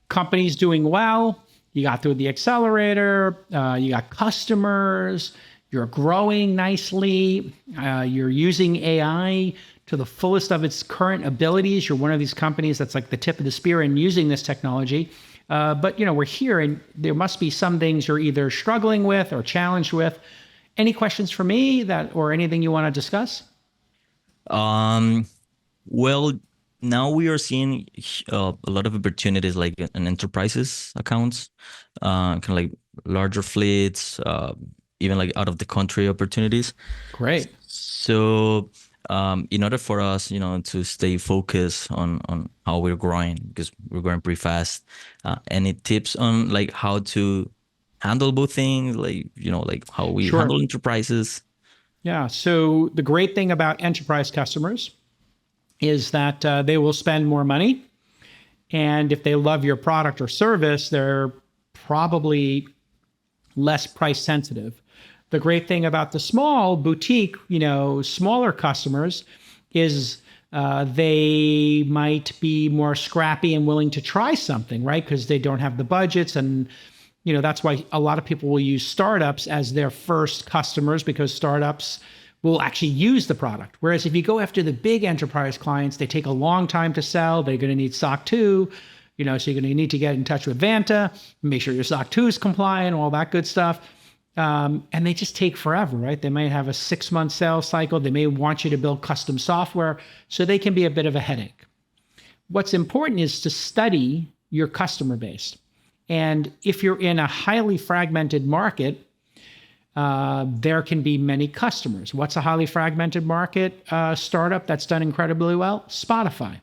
Company's doing well. You got through the accelerator. You got customers. You're growing nicely. You're using AI to the fullest of its current abilities. You're one of these companies that's like the tip of the spear in using this technology. But we're here, and there must be some things you're either struggling with or challenged with. Any questions for me or anything you want to discuss? Well, now we are seeing a lot of opportunities like in enterprises accounts, kind of like larger fleets, even like out of the country opportunities. Great. So in order for us, to stay focused on how we're growing, because we're growing pretty fast, any tips on like how to handle both things, like, like how we Sure. handle enterprises? Yeah. So the great thing about enterprise customers is that they will spend more money. And if they love your product or service, they're probably less price sensitive. The great thing about the small boutique, smaller customers is they might be more scrappy and willing to try something, right? Because they don't have the budgets. And, that's why a lot of people will use startups as their first customers, because startups will actually use the product. Whereas if you go after the big enterprise clients, they take a long time to sell. They're going to need SOC 2, so you're going to need to get in touch with Vanta, make sure your SOC 2 is compliant, all that good stuff. And they just take forever, right? They might have a 6-month sales cycle. They may want you to build custom software, so they can be a bit of a headache. What's important is to study your customer base. And if you're in a highly fragmented market, there can be many customers. What's a highly fragmented market startup that's done incredibly well? Spotify.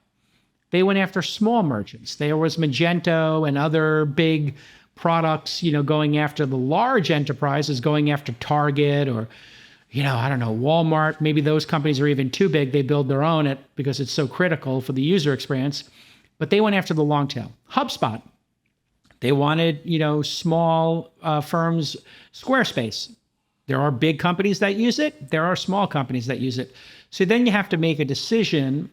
They went after small merchants. There was Magento and other big products, going after the large enterprises, going after Target or, I don't know, Walmart. Maybe those companies are even too big. They build their own because it's so critical for the user experience. But they went after the long tail. HubSpot. They wanted, small firms, Squarespace. There are big companies that use it. There are small companies that use it. So then you have to make a decision.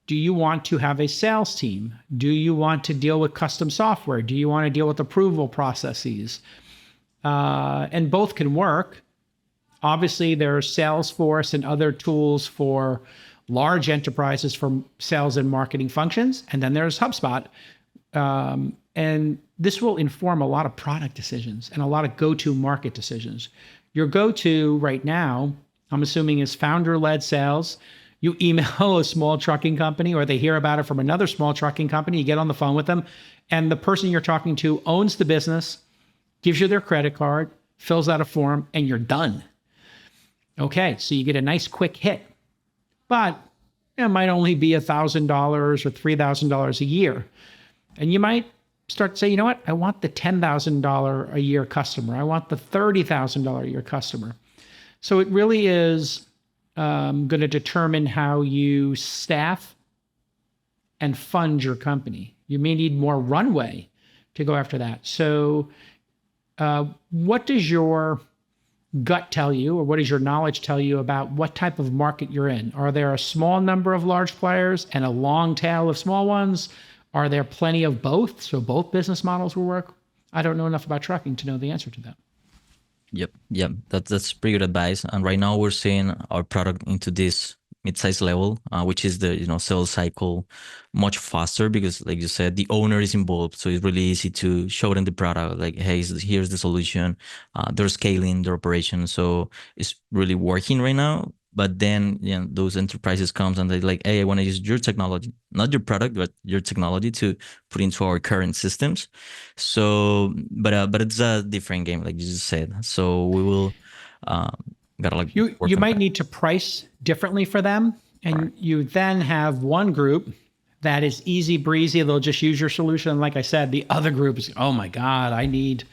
Do you want to have a sales team? Do you want to deal with custom software? Do you want to deal with approval processes? And both can work. Obviously, there's Salesforce and other tools for large enterprises for sales and marketing functions. And then there's HubSpot. And this will inform a lot of product decisions and a lot of go-to market decisions. Your go-to right now, I'm assuming, is founder-led sales. You email a small trucking company, or they hear about it from another small trucking company. You get on the phone with them, and the person you're talking to owns the business, gives you their credit card, fills out a form, and you're done. Okay, so you get a nice quick hit. But it might only be $1,000 or $3,000 a year. And you might start to say, you know what? I want the $10,000 a year customer. I want the $30,000 a year customer. So it really is going to determine how you staff and fund your company. You may need more runway to go after that. So what does your gut tell you, or what does your knowledge tell you about what type of market you're in? Are there a small number of large players and a long tail of small ones? Are there plenty of both? So both business models will work? I don't know enough about trucking to know the answer to that. Yep. That's pretty good advice. And right now we're seeing our product into this mid-size level, which is the sales cycle much faster because, like you said, the owner is involved, so it's really easy to show them the product. Like, hey, here's the solution. They're scaling their operation, so it's really working right now. But then those enterprises comes and they're like, hey, I want to use your technology, not your product, but your technology to put into our current systems. So, but it's a different game, like you just said. So we will gotta like you work on might that. need to price differently for them, and you then have one group that is easy breezy. They'll just use your solution. Like I said, the other group is, oh my God, I need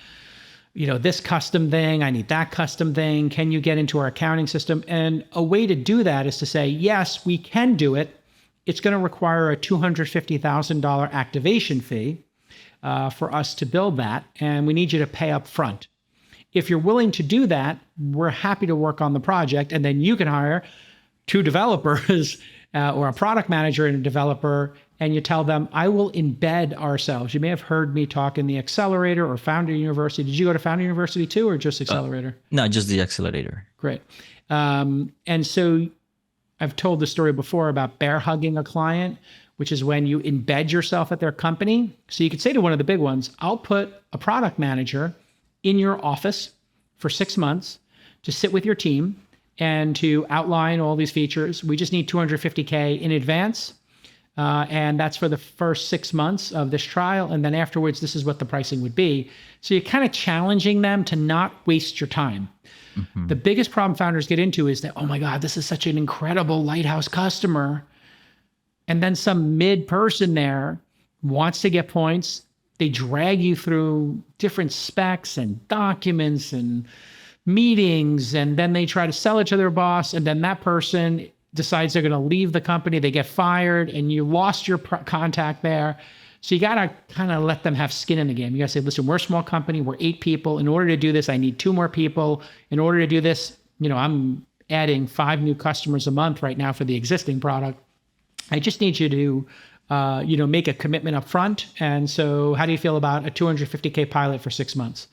this custom thing. I need that custom thing. Can you get into our accounting system? And a way to do that is to say, yes, we can do it. It's going to require a $250,000 activation fee for us to build that. And we need you to pay up front. If you're willing to do that, we're happy to work on the project. And then you can hire 2 developers or a product manager and a developer, and you tell them, I will embed ourselves. You may have heard me talk in the Accelerator or Founder University. Did you go to Founder University too, or just Accelerator? No, just the Accelerator. Great. And so I've told the story before about bear hugging a client, which is when you embed yourself at their company. So you could say to one of the big ones, I'll put a product manager in your office for 6 months to sit with your team and to outline all these features. We just need $250K in advance. And that's for the first 6 months of this trial. And then afterwards, this is what the pricing would be. So you're kind of challenging them to not waste your time. Mm-hmm. The biggest problem founders get into is that, oh my God, this is such an incredible lighthouse customer. And then some mid person there wants to get points. They drag you through different specs and documents and meetings, and then they try to sell it to their boss, and then that person decides they're going to leave the company, they get fired, and you lost your contact there. So you got to kind of let them have skin in the game. You got to say, listen, we're a small company, we're 8 people. In order to do this, I need 2 more people. In order to do this, I'm adding 5 new customers a month right now for the existing product. I just need you to make a commitment up front. And so how do you feel about a $250K pilot for 6 months?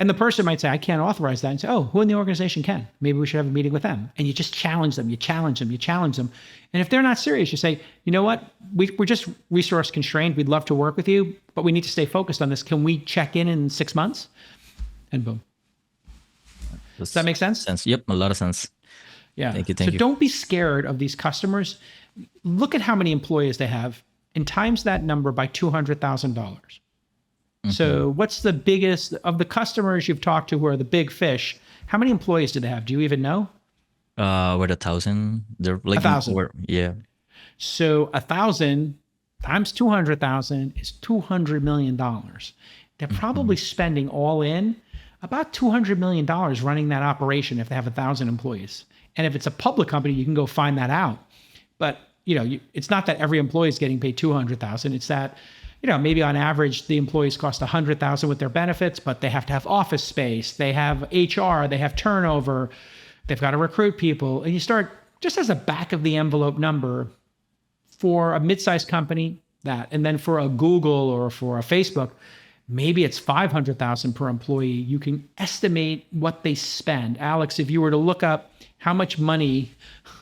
And the person might say, I can't authorize that. And say, oh, who in the organization can? Maybe we should have a meeting with them. And you just challenge them, you challenge them. And if they're not serious, you say, you know what? We're just resource constrained. We'd love to work with you, but we need to stay focused on this. Can we check in 6 months? And boom. Does that make sense? Yep, a lot of sense. Yeah. Thank you. So don't be scared of these customers. Look at how many employees they have and times that number by $200,000. So what's the biggest of the customers you've talked to who are the big fish? How many employees do they have? Do you even know? We're 1,000. They're like 1,000. Yeah. So 1,000 times 200,000 is $200 million. They're probably spending all in about $200 million running that operation if they have 1,000 employees. And if it's a public company, you can go find that out. But it's not that every employee is getting paid $200,000. It's that maybe on average, the employees cost $100,000 with their benefits, but they have to have office space. They have HR, they have turnover. They've got to recruit people. And you start just as a back of the envelope number for a mid-sized company that, and then for a Google or for a Facebook, maybe it's $500,000 per employee. You can estimate what they spend. Alex, if you were to look up how much money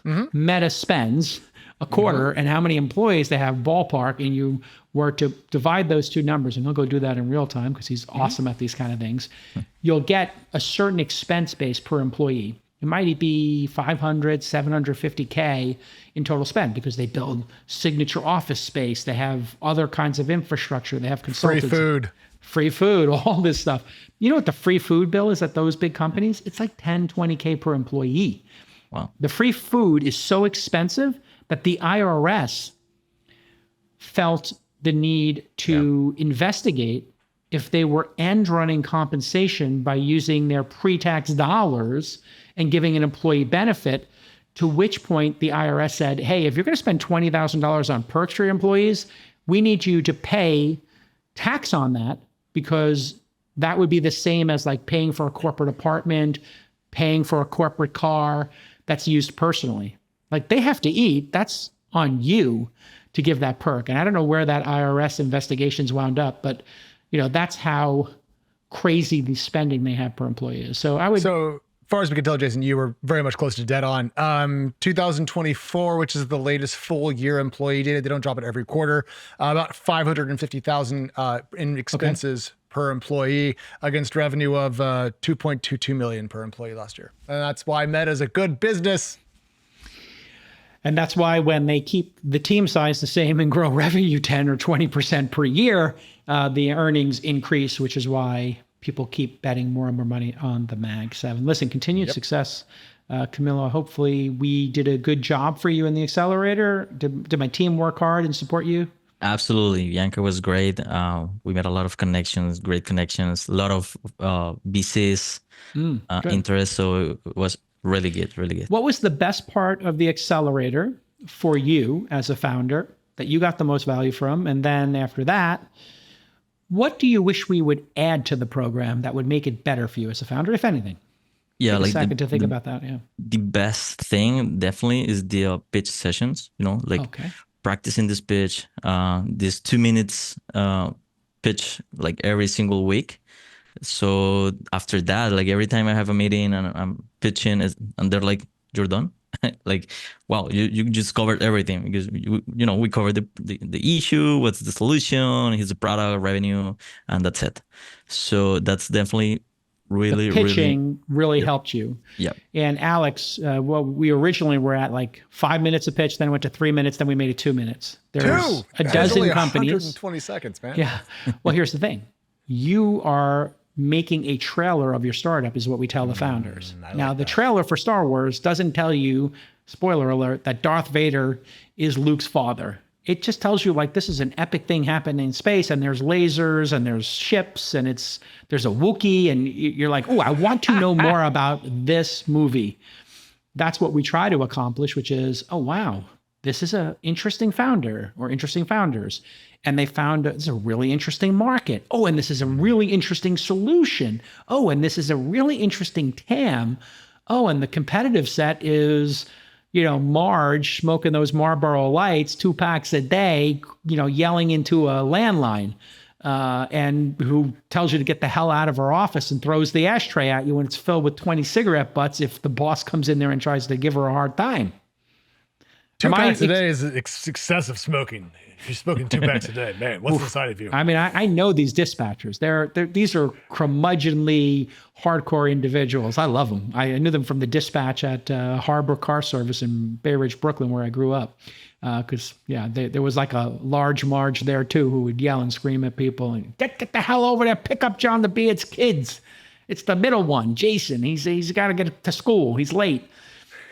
Meta spends a quarter and how many employees they have ballpark, and you were to divide those 2 numbers, and he'll go do that in real time because he's awesome at these kind of things, you'll get a certain expense base per employee. It might be 500, 750K in total spend because they build signature office space. They have other kinds of infrastructure. They have consultants. Free food, all this stuff. You know what the free food bill is at those big companies? It's like 10, 20K per employee. Wow. The free food is so expensive that the IRS felt the need to investigate if they were end running compensation by using their pre-tax dollars and giving an employee benefit, to which point the IRS said, hey, if you're going to spend $20,000 on perks for your employees, we need you to pay tax on that, because that would be the same as like paying for a corporate apartment, paying for a corporate car that's used personally. Like they have to eat. That's on you to give that perk. And I don't know where that IRS investigations wound up, but that's how crazy the spending they have per employee is. So I would. So far as we can tell, Jason, you were very much close to dead on. 2024, which is the latest full year employee data. They don't drop it every quarter. About 550,000 in expenses per employee against revenue of 2.22 million per employee last year. And that's why Meta is a good business. And that's why when they keep the team size the same and grow revenue 10 or 20% per year, the earnings increase, which is why people keep betting more and more money on the Mag 7. Listen, continued success, Camilo. Hopefully we did a good job for you in the accelerator. Did my team work hard and support you? Absolutely. Bianca was great. We made a lot of connections, great connections, a lot of VCs interest. So it was really good, really good. What was the best part of the accelerator for you as a founder that you got the most value from? And then after that, what do you wish we would add to the program that would make it better for you as a founder, if anything? Yeah, Take like a second to think about that. Yeah. The best thing definitely is the pitch sessions, practicing this pitch, this 2 minutes pitch like every single week. So after that, like every time I have a meeting and I'm pitching and they're like, you're done? Like, wow, you just covered everything because we covered the issue, what's the solution, here's the product, revenue, and that's it. So that's definitely really, pitching really helped you. Yeah. And Alex, we originally were at like 5 minutes of pitch, then went to 3 minutes, then we made it 2 minutes. There's a dozen companies. 120 seconds, man. Yeah. Well, here's the thing. You are making a trailer of your startup is what we tell the founders. Now, the trailer for Star Wars doesn't tell you, spoiler alert, that Darth Vader is Luke's father. It just tells you like this is an epic thing happening in space and there's lasers and there's ships and there's a Wookiee and you're like, oh, I want to know more about this movie. That's what we try to accomplish, which is, oh, wow, this is an interesting founder or interesting founders. And they found it's a really interesting market. Oh, and this is a really interesting solution. Oh, and this is a really interesting TAM. Oh, and the competitive set is, Marge smoking those Marlboro Lights, 2 packs a day, yelling into a landline, and who tells you to get the hell out of her office and throws the ashtray at you when it's filled with 20 cigarette butts if the boss comes in there and tries to give her a hard time. 2 packs a day is excessive smoking. If you're smoking 2 packs a day, man, what's inside of you? I mean, I know these dispatchers. These are curmudgeonly, hardcore individuals. I love them. I knew them from the dispatch at Harbor Car Service in Bay Ridge, Brooklyn, where I grew up. Because, there was like a large Marge there, too, who would yell and scream at people. And get the hell over there. Pick up John the Beard's kids. It's the middle one, Jason. He's got to get to school. He's late.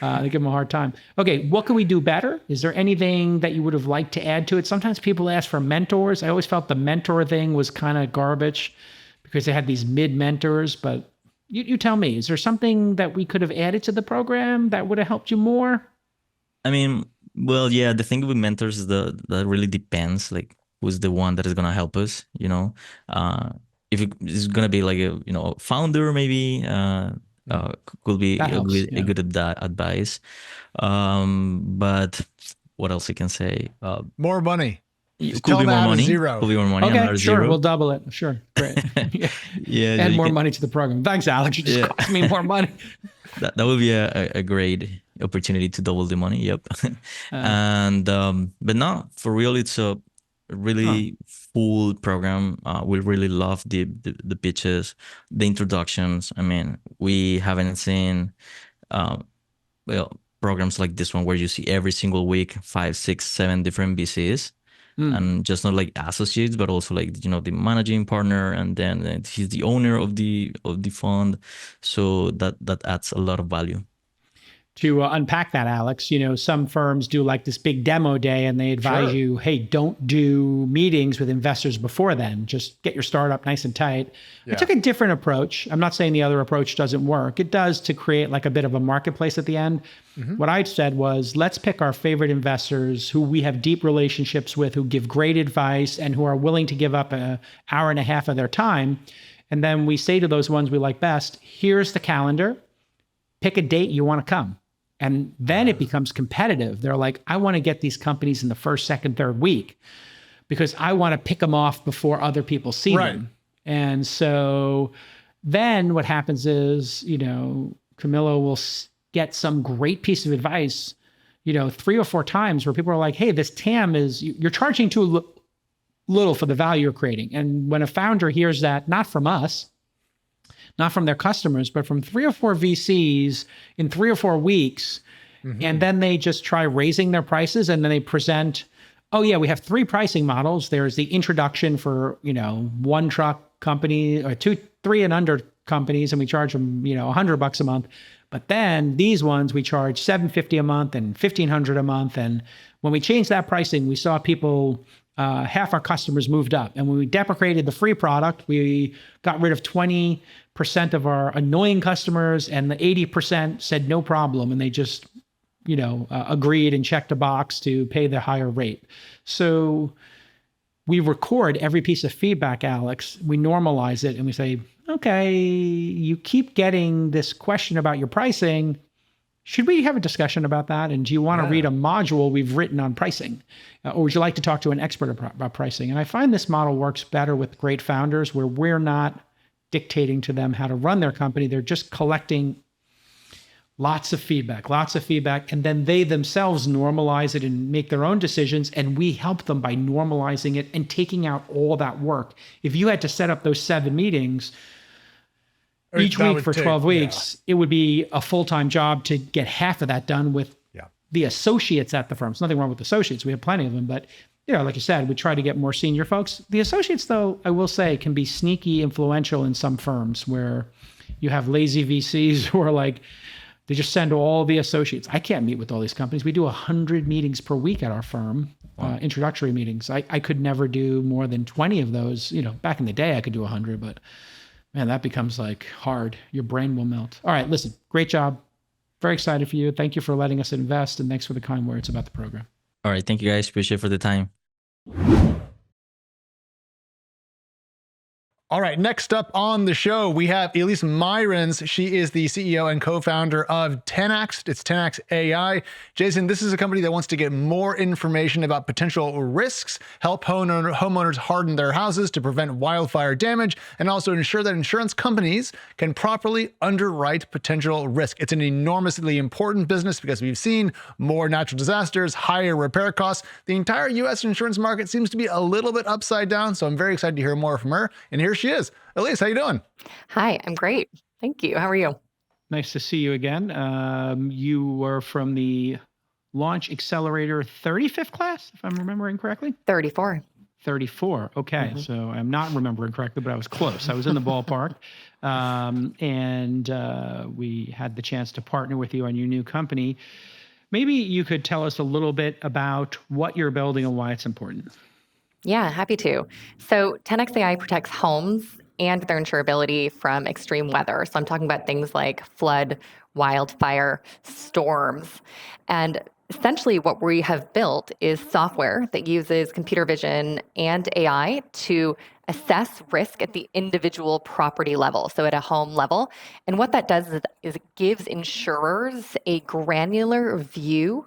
They give him a hard time. Okay, what can we do better? Is there anything that you would have liked to add to it? Sometimes people ask for mentors. I always felt the mentor thing was kind of garbage because they had these mid-mentors. But you tell me, is there something that we could have added to the program that would have helped you more? I mean, well, yeah, the thing with mentors is that really depends, like who's the one that is going to help us, if it's going to be like a founder, maybe, could be a good advice. But what else I can say? More money. Could be more money. Zero. Could be more money. Okay, sure. Zero. We'll double it. Sure. Great. Yeah. Add more money to the program. Thanks, Alex. You just cost me more money. That would be a great opportunity to double the money. Yep. And but no, for real, it's a really full program. We really love the pitches, the introductions. I mean, we haven't seen programs like this one where you see every single week 5, 6, 7 different VCs. And just not like associates, but also like the managing partner, and then he's the owner of the fund. So that adds a lot of value. To unpack that, Alex, some firms do like this big demo day and they advise you, hey, don't do meetings with investors before then. Just get your startup nice and tight. Yeah. I took a different approach. I'm not saying the other approach doesn't work. It does to create like a bit of a marketplace at the end. Mm-hmm. What I said was, let's pick our favorite investors who we have deep relationships with, who give great advice and who are willing to give up an hour and a half of their time. And then we say to those ones we like best, here's the calendar, pick a date you want to come. And then it becomes competitive. They're like, I want to get these companies in the first, second, third week because I want to pick them off before other people see them. And so then what happens is, Camilo Camilo will get some great piece of advice, 3 or 4 times where people are like, hey, this TAM you're charging too little for the value you're creating. And when a founder hears that, not from us, not from their customers, but from 3 or 4 VCs in 3 or 4 weeks, and then they just try raising their prices, and then they present, oh yeah, we have 3 pricing models. There's the introduction for, 1 truck company or 2, 3 and under companies, and we charge them, $100 a month. But then these ones we charge $750 a month and $1,500 a month. And when we changed that pricing, we saw people, half our customers moved up. And when we deprecated the free product, we got rid of 20% of our annoying customers, and the 80% said no problem, and they just agreed and checked a box to pay the higher rate. So we record every piece of feedback, Alex. We normalize it and we say, okay, you keep getting this question about your pricing. Should we have a discussion about that? And do you want to read a module we've written on pricing? Or would you like to talk to an expert about pricing? And I find this model works better with great founders where we're not dictating to them how to run their company. They're just collecting lots of feedback, and then they themselves normalize it and make their own decisions, and we help them by normalizing it and taking out all that work. If you had to set up those 7 meetings each week for 12 weeks, it would be a full-time job to get half of that done with the associates at the firm. There's nothing wrong with associates. We have plenty of them, but like you said, we try to get more senior folks. The associates, though, I will say, can be sneaky influential in some firms where you have lazy VCs who are like, they just send all the associates. I can't meet with all these companies. We do 100 meetings per week at our firm, introductory meetings. I could never do more than 20 of those. Back in the day, I could do 100, but man, that becomes like hard. Your brain will melt. All right, listen, great job. Very excited for you. Thank you for letting us invest, and thanks for the kind words about the program. All right. Thank you, guys. Appreciate it for the time. All right, next up on the show, we have Elise Myrans. She is the CEO and co-founder of Tenax. It's Tenax AI. Jason, this is a company that wants to get more information about potential risks, help homeowners harden their houses to prevent wildfire damage, and also ensure that insurance companies can properly underwrite potential risk. It's an enormously important business because we've seen more natural disasters, higher repair costs. The entire U.S. insurance market seems to be a little bit upside down, so I'm very excited to hear more from her. And here she is. Elise, how you doing? Hi, I'm great. Thank you. How are you? Nice to see you again. You were from the Launch Accelerator 35th class, if I'm remembering correctly? 34. 34. Okay. So I'm not remembering correctly, but I was close. I was in the ballpark. And we had the chance to partner with you on your new company. Maybe you could tell us a little bit about what you're building and why it's important. Yeah, happy to. So 10x AI protects homes and their insurability from extreme weather. So I'm talking about things like flood, wildfire, storms. And essentially what we have built is software that uses computer vision and AI to assess risk at the individual property level, so at a home level. And what that does is it gives insurers a granular view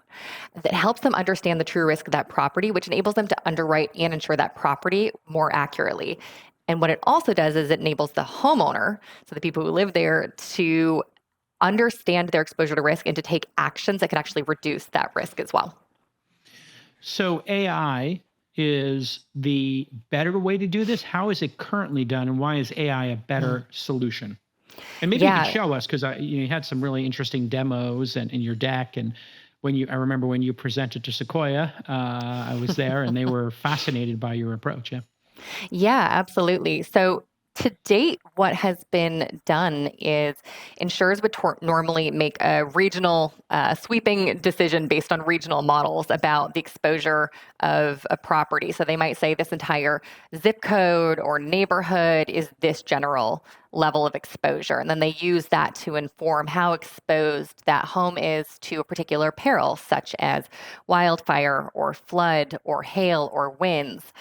that helps them understand the true risk of that property, which enables them to underwrite and insure that property more accurately. And what it also does is it enables the homeowner, so the people who live there, to understand their exposure to risk and to take actions that could actually reduce that risk as well. So AI is the better way to do this? How is it currently done, and why is AI a better solution? And maybe you can show us, because you had some really interesting demos in your deck, and I remember when you presented to Sequoia, I was there, and they were fascinated by your approach. Yeah, absolutely. So to date, what has been done is insurers would normally make a regional sweeping decision based on regional models about the exposure of a property. So they might say this entire zip code or neighborhood is this general level of exposure. And then they use that to inform how exposed that home is to a particular peril, such as wildfire or flood or hail or winds.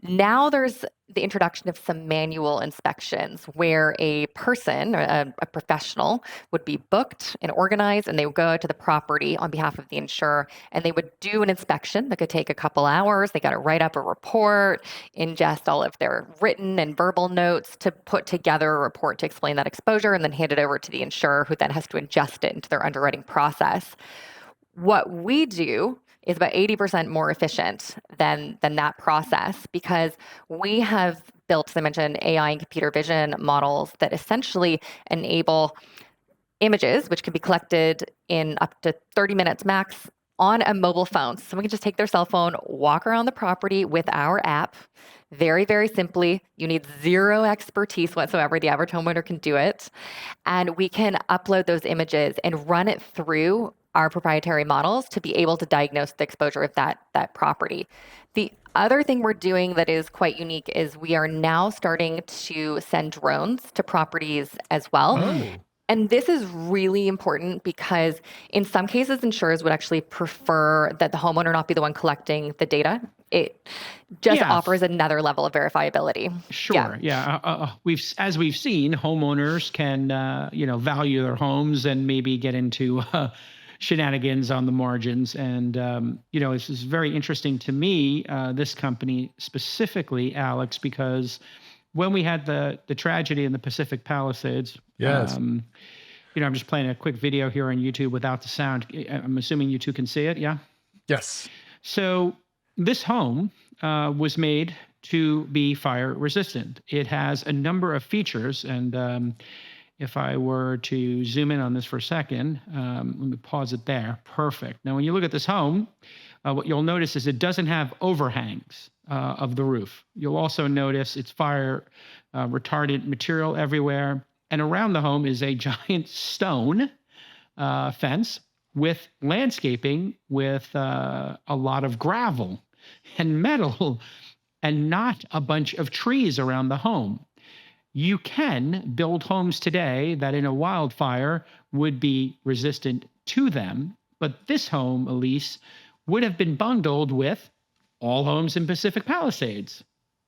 Now there's the introduction of some manual inspections where a person, or a professional, would be booked and organized, and they would go to the property on behalf of the insurer, and they would do an inspection that could take a couple hours. They got to write up a report, ingest all of their written and verbal notes to put together a report to explain that exposure, and then hand it over to the insurer, who then has to ingest it into their underwriting process. What we do is about 80% more efficient than that process, because we have built, as I mentioned, AI and computer vision models that essentially enable images, which can be collected in up to 30 minutes max on a mobile phone. So someone can just take their cell phone, walk around the property with our app. Very, very simply. You need zero expertise whatsoever. The average homeowner can do it. And we can upload those images and run it through our proprietary models to be able to diagnose the exposure of that property. The other thing we're doing that is quite unique is we are now starting to send drones to properties as well. Oh. And this is really important because in some cases, insurers would actually prefer that the homeowner not be the one collecting the data. It just offers another level of verifiability. Sure. Yeah. We've seen, homeowners can value their homes and maybe get into shenanigans on the margins. And this is very interesting to me, this company specifically, Alex, because when we had the tragedy in the Pacific Palisades, yes. I'm just playing a quick video here on YouTube without the sound. I'm assuming you two can see it, yeah? Yes. So this home was made to be fire resistant. It has a number of features, and if I were to zoom in on this for a second, let me pause it there. Perfect. Now, when you look at this home, what you'll notice is it doesn't have overhangs of the roof. You'll also notice it's fire retardant material everywhere. And around the home is a giant stone fence with landscaping with a lot of gravel and metal and not a bunch of trees around the home. You can build homes today that in a wildfire would be resistant to them, but this home, Elise, would have been bundled with all homes in Pacific Palisades,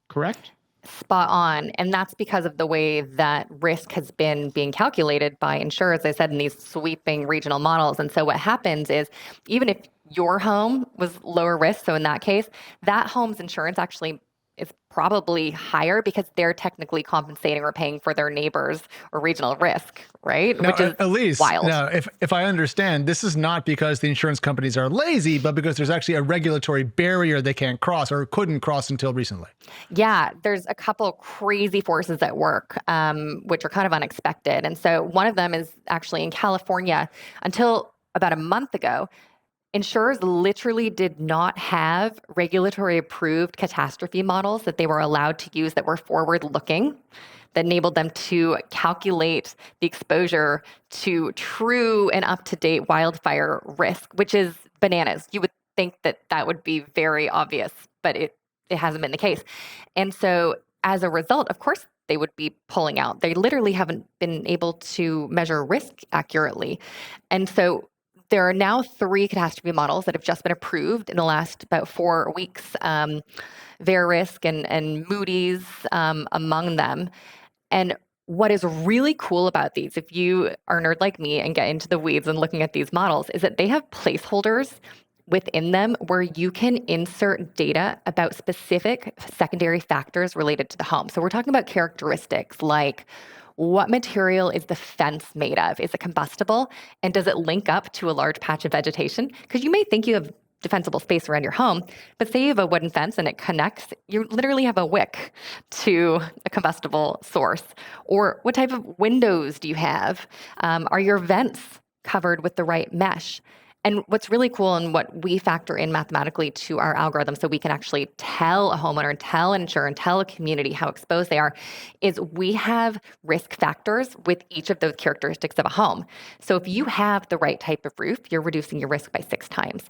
correct? Spot on. And that's because of the way that risk has been being calculated by insurers, as I said, in these sweeping regional models. And so what happens is, even if your home was lower risk, so in that case, that home's insurance actually is probably higher because they're technically compensating or paying for their neighbors or regional risk, right? Now, which is Elise, wild. Now, if I understand, this is not because the insurance companies are lazy, but because there's actually a regulatory barrier they can't cross or couldn't cross until recently. Yeah, there's a couple crazy forces at work, which are kind of unexpected. And so one of them is actually in California. Until about a month ago, insurers literally did not have regulatory approved catastrophe models that they were allowed to use that were forward looking, that enabled them to calculate the exposure to true and up to date wildfire risk, which is bananas. You would think that that would be very obvious, but it hasn't been the case. And so as a result, of course, they would be pulling out. They literally haven't been able to measure risk accurately. And so there are now 3 catastrophe models that have just been approved in the last about 4 weeks, Verisk and Moody's among them. And what is really cool about these, if you are a nerd like me and get into the weeds and looking at these models, is that they have placeholders within them where you can insert data about specific secondary factors related to the home. So we're talking about characteristics like, what material is the fence made of? Is it combustible? And does it link up to a large patch of vegetation? Because you may think you have defensible space around your home, but say you have a wooden fence and it connects, you literally have a wick to a combustible source. Or what type of windows do you have? Are your vents covered with the right mesh? And what's really cool and what we factor in mathematically to our algorithm so we can actually tell a homeowner and tell an insurer and tell a community how exposed they are is we have risk factors with each of those characteristics of a home. So if you have the right type of roof, you're reducing your risk by 6 times.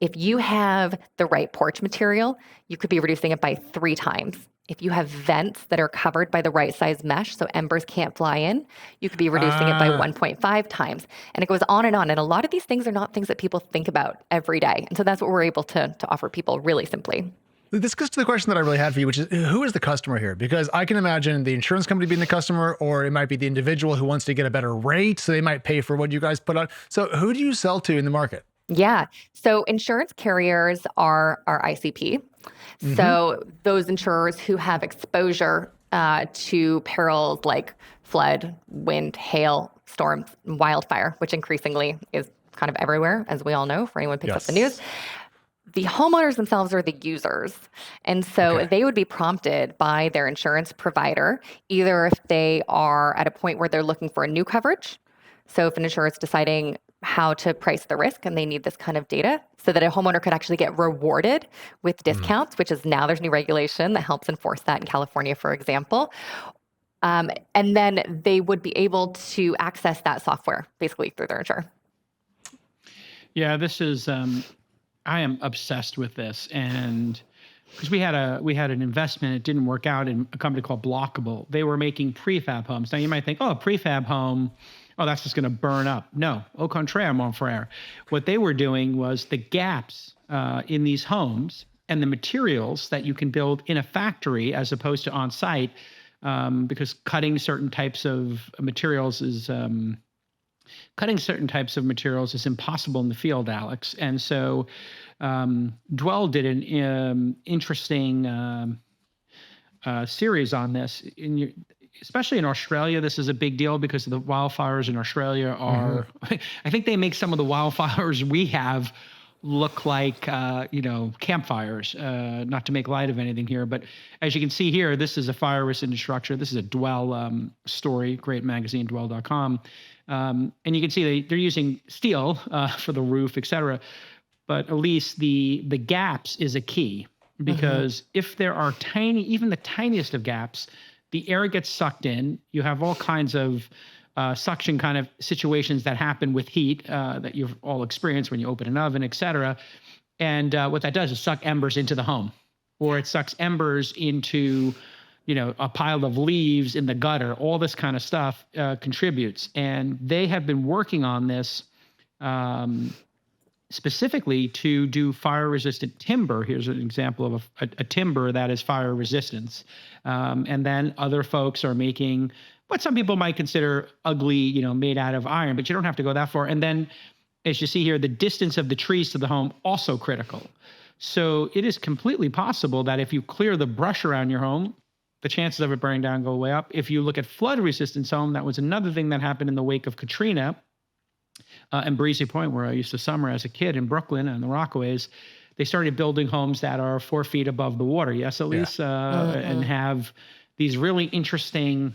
If you have the right porch material, you could be reducing it by 3 times. If you have vents that are covered by the right size mesh so embers can't fly in, you could be reducing it by 1.5 times. And it goes on and on. And a lot of these things are not things that people think about every day. And so that's what we're able to offer people really simply. This goes to the question that I really had for you, which is who is the customer here? Because I can imagine the insurance company being the customer, or it might be the individual who wants to get a better rate. So they might pay for what you guys put on. So who do you sell to in the market? Yeah. So insurance carriers are our ICP. So those insurers who have exposure to perils like flood, wind, hail, storms, wildfire, which increasingly is kind of everywhere, as we all know, for anyone who picks up the news. The homeowners themselves are the users. And so they would be prompted by their insurance provider, either if they are at a point where they're looking for a new coverage. So if an insurer is deciding how to price the risk and they need this kind of data so that a homeowner could actually get rewarded with discounts, which is now there's new regulation that helps enforce that in California, for example. And then they would be able to access that software basically through their insurer. Yeah, this is, I am obsessed with this. And because we had an investment, it didn't work out, in a company called Blockable. They were making prefab homes. Now you might think, oh, a prefab home, oh, that's just going to burn up. No, au contraire, mon frère. What they were doing was the gaps in these homes and the materials that you can build in a factory as opposed to on site, because cutting certain types of materials is impossible in the field, Alex. And so Dwell did an interesting series on this. Especially in Australia, this is a big deal because the wildfires in Australia are, I think they make some of the wildfires we have look like, campfires, not to make light of anything here. But as you can see here, this is a fire resistant structure. This is a Dwell story, great magazine, dwell.com. And you can see they're using steel for the roof, et cetera. But Elise, the gaps is a key, because if there are even the tiniest of gaps, the air gets sucked in. You have all kinds of suction kind of situations that happen with heat that you've all experienced when you open an oven, et cetera. And what that does is suck embers into the home, or it sucks embers into, a pile of leaves in the gutter. All this kind of stuff contributes. And they have been working on this specifically to do fire-resistant timber. Here's an example of a timber that is fire resistance. And then other folks are making what some people might consider ugly, made out of iron, but you don't have to go that far. And then, as you see here, the distance of the trees to the home, also critical. So it is completely possible that if you clear the brush around your home, the chances of it burning down go way up. If you look at flood resistance home, that was another thing that happened in the wake of Katrina. And Breezy Point, where I used to summer as a kid in Brooklyn and the Rockaways, they started building homes that are 4 feet above the water. Yes, Elise? And have these really interesting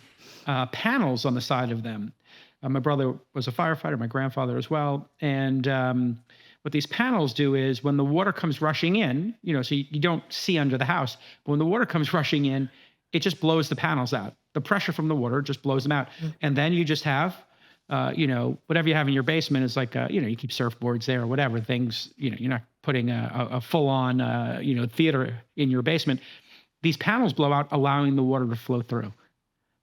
panels on the side of them. My brother was a firefighter, my grandfather as well. And what these panels do is when the water comes rushing in, so you don't see under the house, but when the water comes rushing in, it just blows the panels out. The pressure from the water just blows them out. And then you just have whatever you have in your basement is like, you keep surfboards there or whatever things, you're not putting a full on, theater in your basement. These panels blow out, allowing the water to flow through.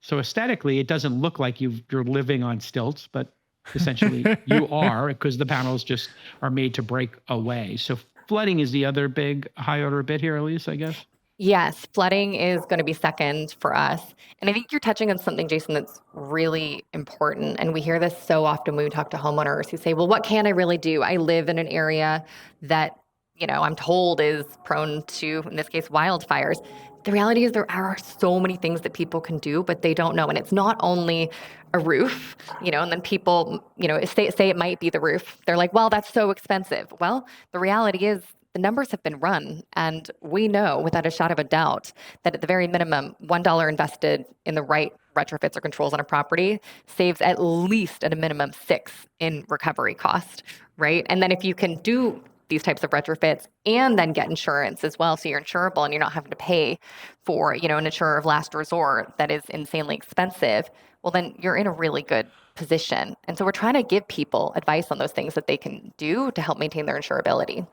So aesthetically, it doesn't look like you're living on stilts, but essentially you are, because the panels just are made to break away. So flooding is the other big high order bit here, Elise, I guess. Yes, flooding is going to be second for us. And I think you're touching on something, Jason, that's really important. And we hear this so often when we talk to homeowners who say, well, what can I really do? I live in an area that, I'm told is prone to, in this case, wildfires. The reality is there are so many things that people can do, but they don't know. And it's not only a roof, and then people, say it might be the roof. They're like, well, that's so expensive. Well, the reality is, the numbers have been run, and we know without a shadow of a doubt that at the very minimum, $1 invested in the right retrofits or controls on a property saves at least at a minimum 6 in recovery cost, right? And then if you can do these types of retrofits and then get insurance as well, so you're insurable and you're not having to pay for, an insurer of last resort that is insanely expensive, well, then you're in a really good position. And so we're trying to give people advice on those things that they can do to help maintain their insurability.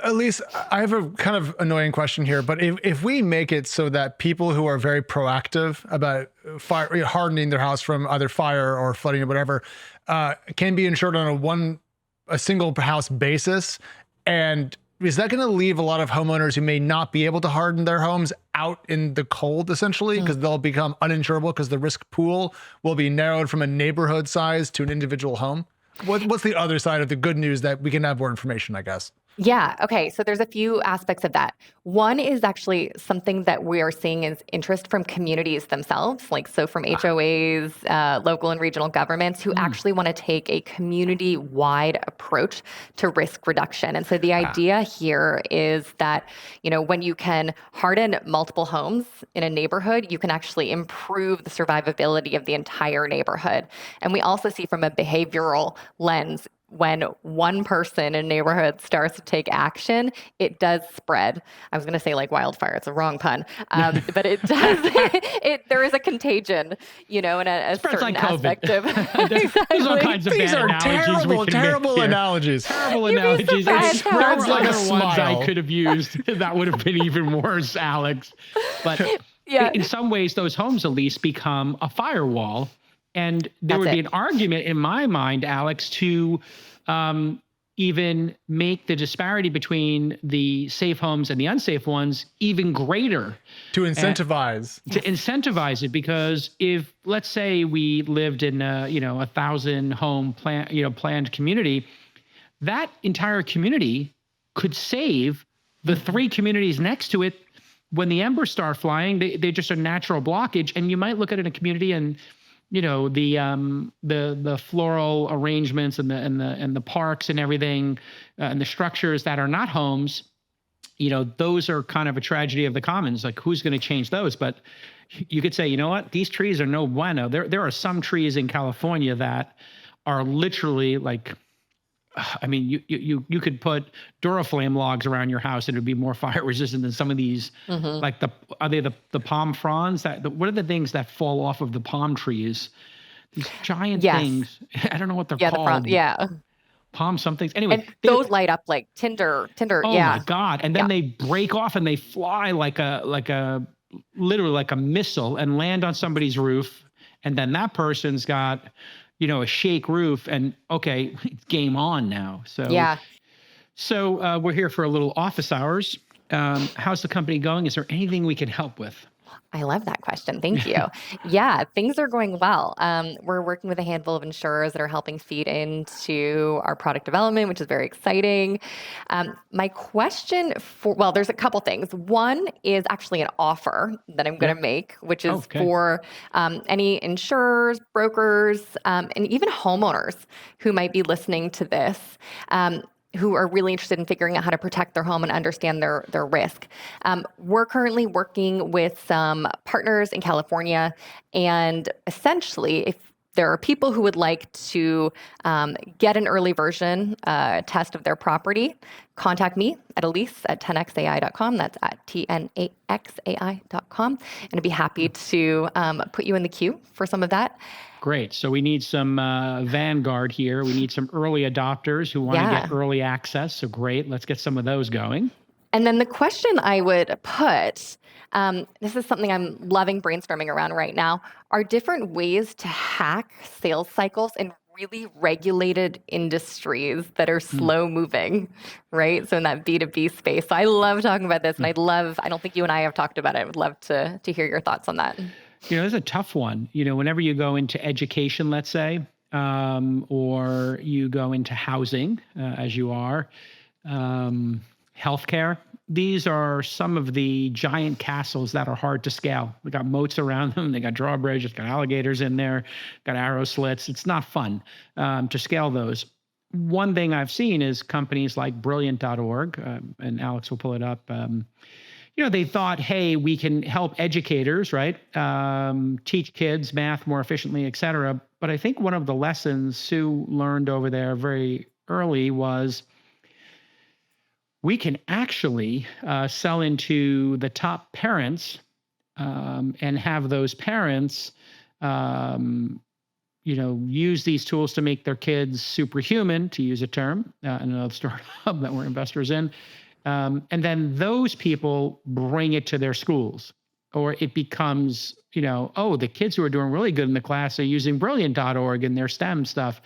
Elise, I have a kind of annoying question here, but if we make it so that people who are very proactive about fire, hardening their house from either fire or flooding or whatever, can be insured on a single house basis, and is that going to leave a lot of homeowners who may not be able to harden their homes out in the cold, essentially, because they'll become uninsurable because the risk pool will be narrowed from a neighborhood size to an individual home? What's the other side of the good news that we can have more information, I guess? Yeah. Okay. So there's a few aspects of that. One is actually something that we are seeing is interest from communities themselves, like so from HOAs, local and regional governments who actually want to take a community-wide approach to risk reduction. And so the idea here is that, when you can harden multiple homes in a neighborhood, you can actually improve the survivability of the entire neighborhood. And we also see from a behavioral lens, when one person in a neighborhood starts to take action, it does spread. I was going to say like wildfire. It's a wrong pun. But it does. There is a contagion, and a certain like aspect of. There's all kinds of These bad are analogies we can terrible make here. analogies. Terrible You'd be analogies. surprised There how were like a other ones I smile. could have used that would have been even worse, Alex. But Yeah. in some ways, those homes, Elise, become a firewall. And there That's would be it. an argument in my mind, Alex, to even make the disparity between the safe homes and the unsafe ones even greater. To incentivize. To incentivize it, because if, let's say, we lived in a 1,000 home planned community, that entire community could save the 3 communities next to it. When the embers start flying, they're just a natural blockage. And you might look at it in a community and the floral arrangements and the parks and everything and the structures that are not homes, those are kind of a tragedy of the commons. Like, who's going to change those? But you could say, you know what, these trees are no bueno. There are some trees in California that are literally like, I mean, you could put Duraflame logs around your house and it would be more fire resistant than some of these, like are they the palm fronds? What are the things that fall off of the palm trees? These giant things. I don't know what they're called. Palm somethings. Anyway, And those light up like tinder. Oh my God. And then they break off and they fly like literally like a missile and land on somebody's roof. And then that person's got, a shake roof, and okay, it's game on now. So we're here for a little office hours. How's the company going? Is there anything we can help with? I love that question. Thank you. Yeah, things are going well. We're working with a handful of insurers that are helping feed into our product development, which is very exciting. My question there's a couple things. One is actually an offer that I'm going to make, which is for any insurers, brokers, and even homeowners who might be listening to this. Who are really interested in figuring out how to protect their home and understand their risk. We're currently working with some partners in California, and essentially, if there are people who would like to get an early version test of their property, contact me at Elise at 10xai.com. That's at TNAXAI.com. And I'd be happy to put you in the queue for some of that. Great. So we need some vanguard here. We need some early adopters who want to get early access. So great. Let's get some of those going. And then the question I would put, this is something I'm loving brainstorming around right now, are different ways to hack sales cycles in really regulated industries that are slow moving, right? So in that B2B space. So I love talking about this, and I don't think you and I have talked about it. I would love to hear your thoughts on that. It's a tough one. Whenever you go into education, let's say, or you go into housing, as you are, healthcare, these are some of the giant castles that are hard to scale. They got moats around them. They got drawbridges, got alligators in there, got arrow slits. It's not fun to scale those. One thing I've seen is companies like brilliant.org, and Alex will pull it up. They thought, hey, we can help educators, right? Teach kids math more efficiently, et cetera. But I think one of the lessons Sue learned over there very early was we can actually sell into the top parents and have those parents, use these tools to make their kids superhuman, to use a term, another startup that we're investors in. And then those people bring it to their schools, or it becomes, the kids who are doing really good in the class are using brilliant.org and their STEM stuff.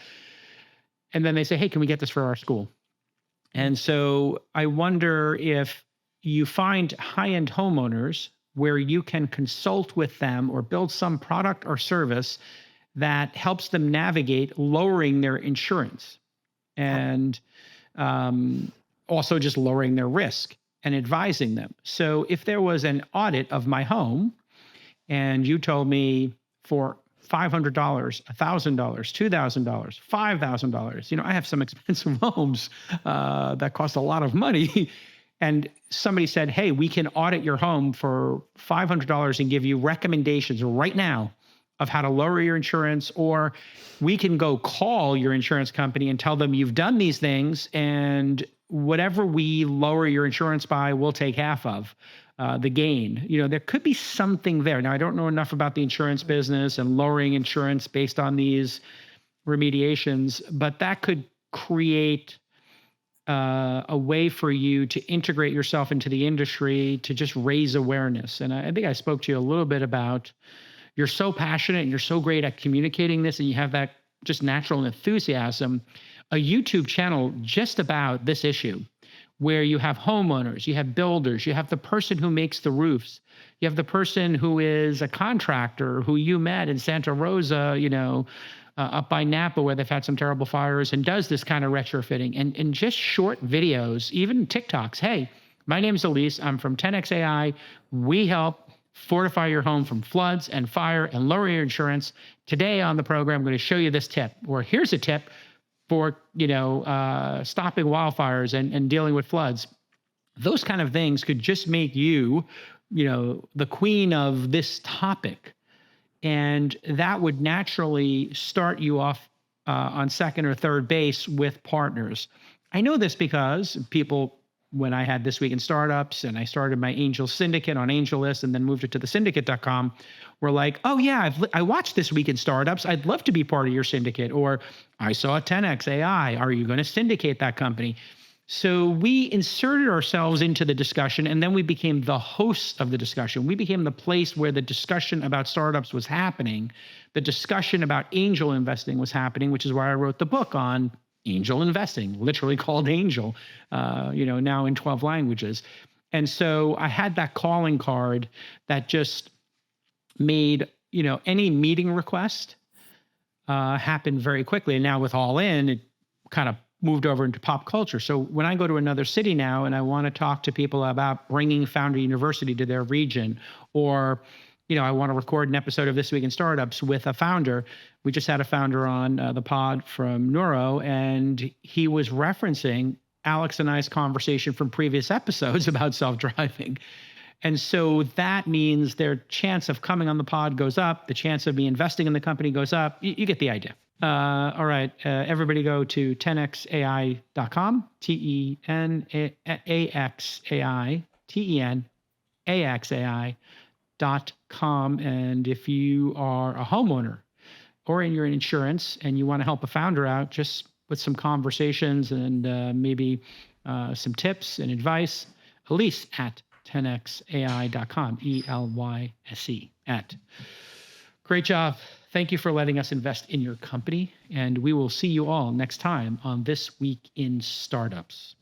And then they say, hey, can we get this for our school? And so I wonder if you find high-end homeowners where you can consult with them or build some product or service that helps them navigate lowering their insurance and also just lowering their risk and advising them. So if there was an audit of my home and you told me for $500, $1,000, $2,000, $5,000, I have some expensive homes that cost a lot of money. And somebody said, hey, we can audit your home for $500 and give you recommendations right now of how to lower your insurance, or we can go call your insurance company and tell them you've done these things, and whatever we lower your insurance by, we'll take half of the gain. There could be something there. Now, I don't know enough about the insurance business and lowering insurance based on these remediations, but that could create a way for you to integrate yourself into the industry to just raise awareness. And I think I spoke to you a little bit about, you're so passionate and you're so great at communicating this, and you have that just natural enthusiasm. A YouTube channel just about this issue, where you have homeowners, you have builders, you have the person who makes the roofs, you have the person who is a contractor who you met in Santa Rosa, up by Napa where they've had some terrible fires, and does this kind of retrofitting, and just short videos, even TikToks. Hey, my name is Elise. I'm from Tenax AI. We help fortify your home from floods and fire and lower your insurance. Today on the program, I'm going to show you this tip, or here's a tip for, stopping wildfires and dealing with floods. Those kind of things could just make you, the queen of this topic. And that would naturally start you off on second or third base with partners. I know this because people, when I had This Week in Startups and I started my Angel Syndicate on AngelList and then moved it to thesyndicate.com, were like, oh yeah, I watched This Week in Startups. I'd love to be part of your syndicate. Or I saw 10x AI. Are you going to syndicate that company? So we inserted ourselves into the discussion, and then we became the hosts of the discussion. We became the place where the discussion about startups was happening. The discussion about angel investing was happening, which is why I wrote the book on angel investing, literally called Angel, now in 12 languages. And so I had that calling card that just made, any meeting request happen very quickly. And now with All In, it kind of moved over into pop culture. So when I go to another city now and I want to talk to people about bringing Founder University to their region, or I want to record an episode of This Week in Startups with a founder. We just had a founder on the pod from Neuro, and he was referencing Alex and I's conversation from previous episodes about self-driving. And so that means their chance of coming on the pod goes up. The chance of me investing in the company goes up. You get the idea. All right. Everybody go to 10xai.com, TENAXAI.com. And if you are a homeowner or you're in insurance and you want to help a founder out, just with some conversations and maybe some tips and advice, Elise at 10xai.com, ELYSE at. Great job. Thank you for letting us invest in your company, and we will see you all next time on This Week in Startups.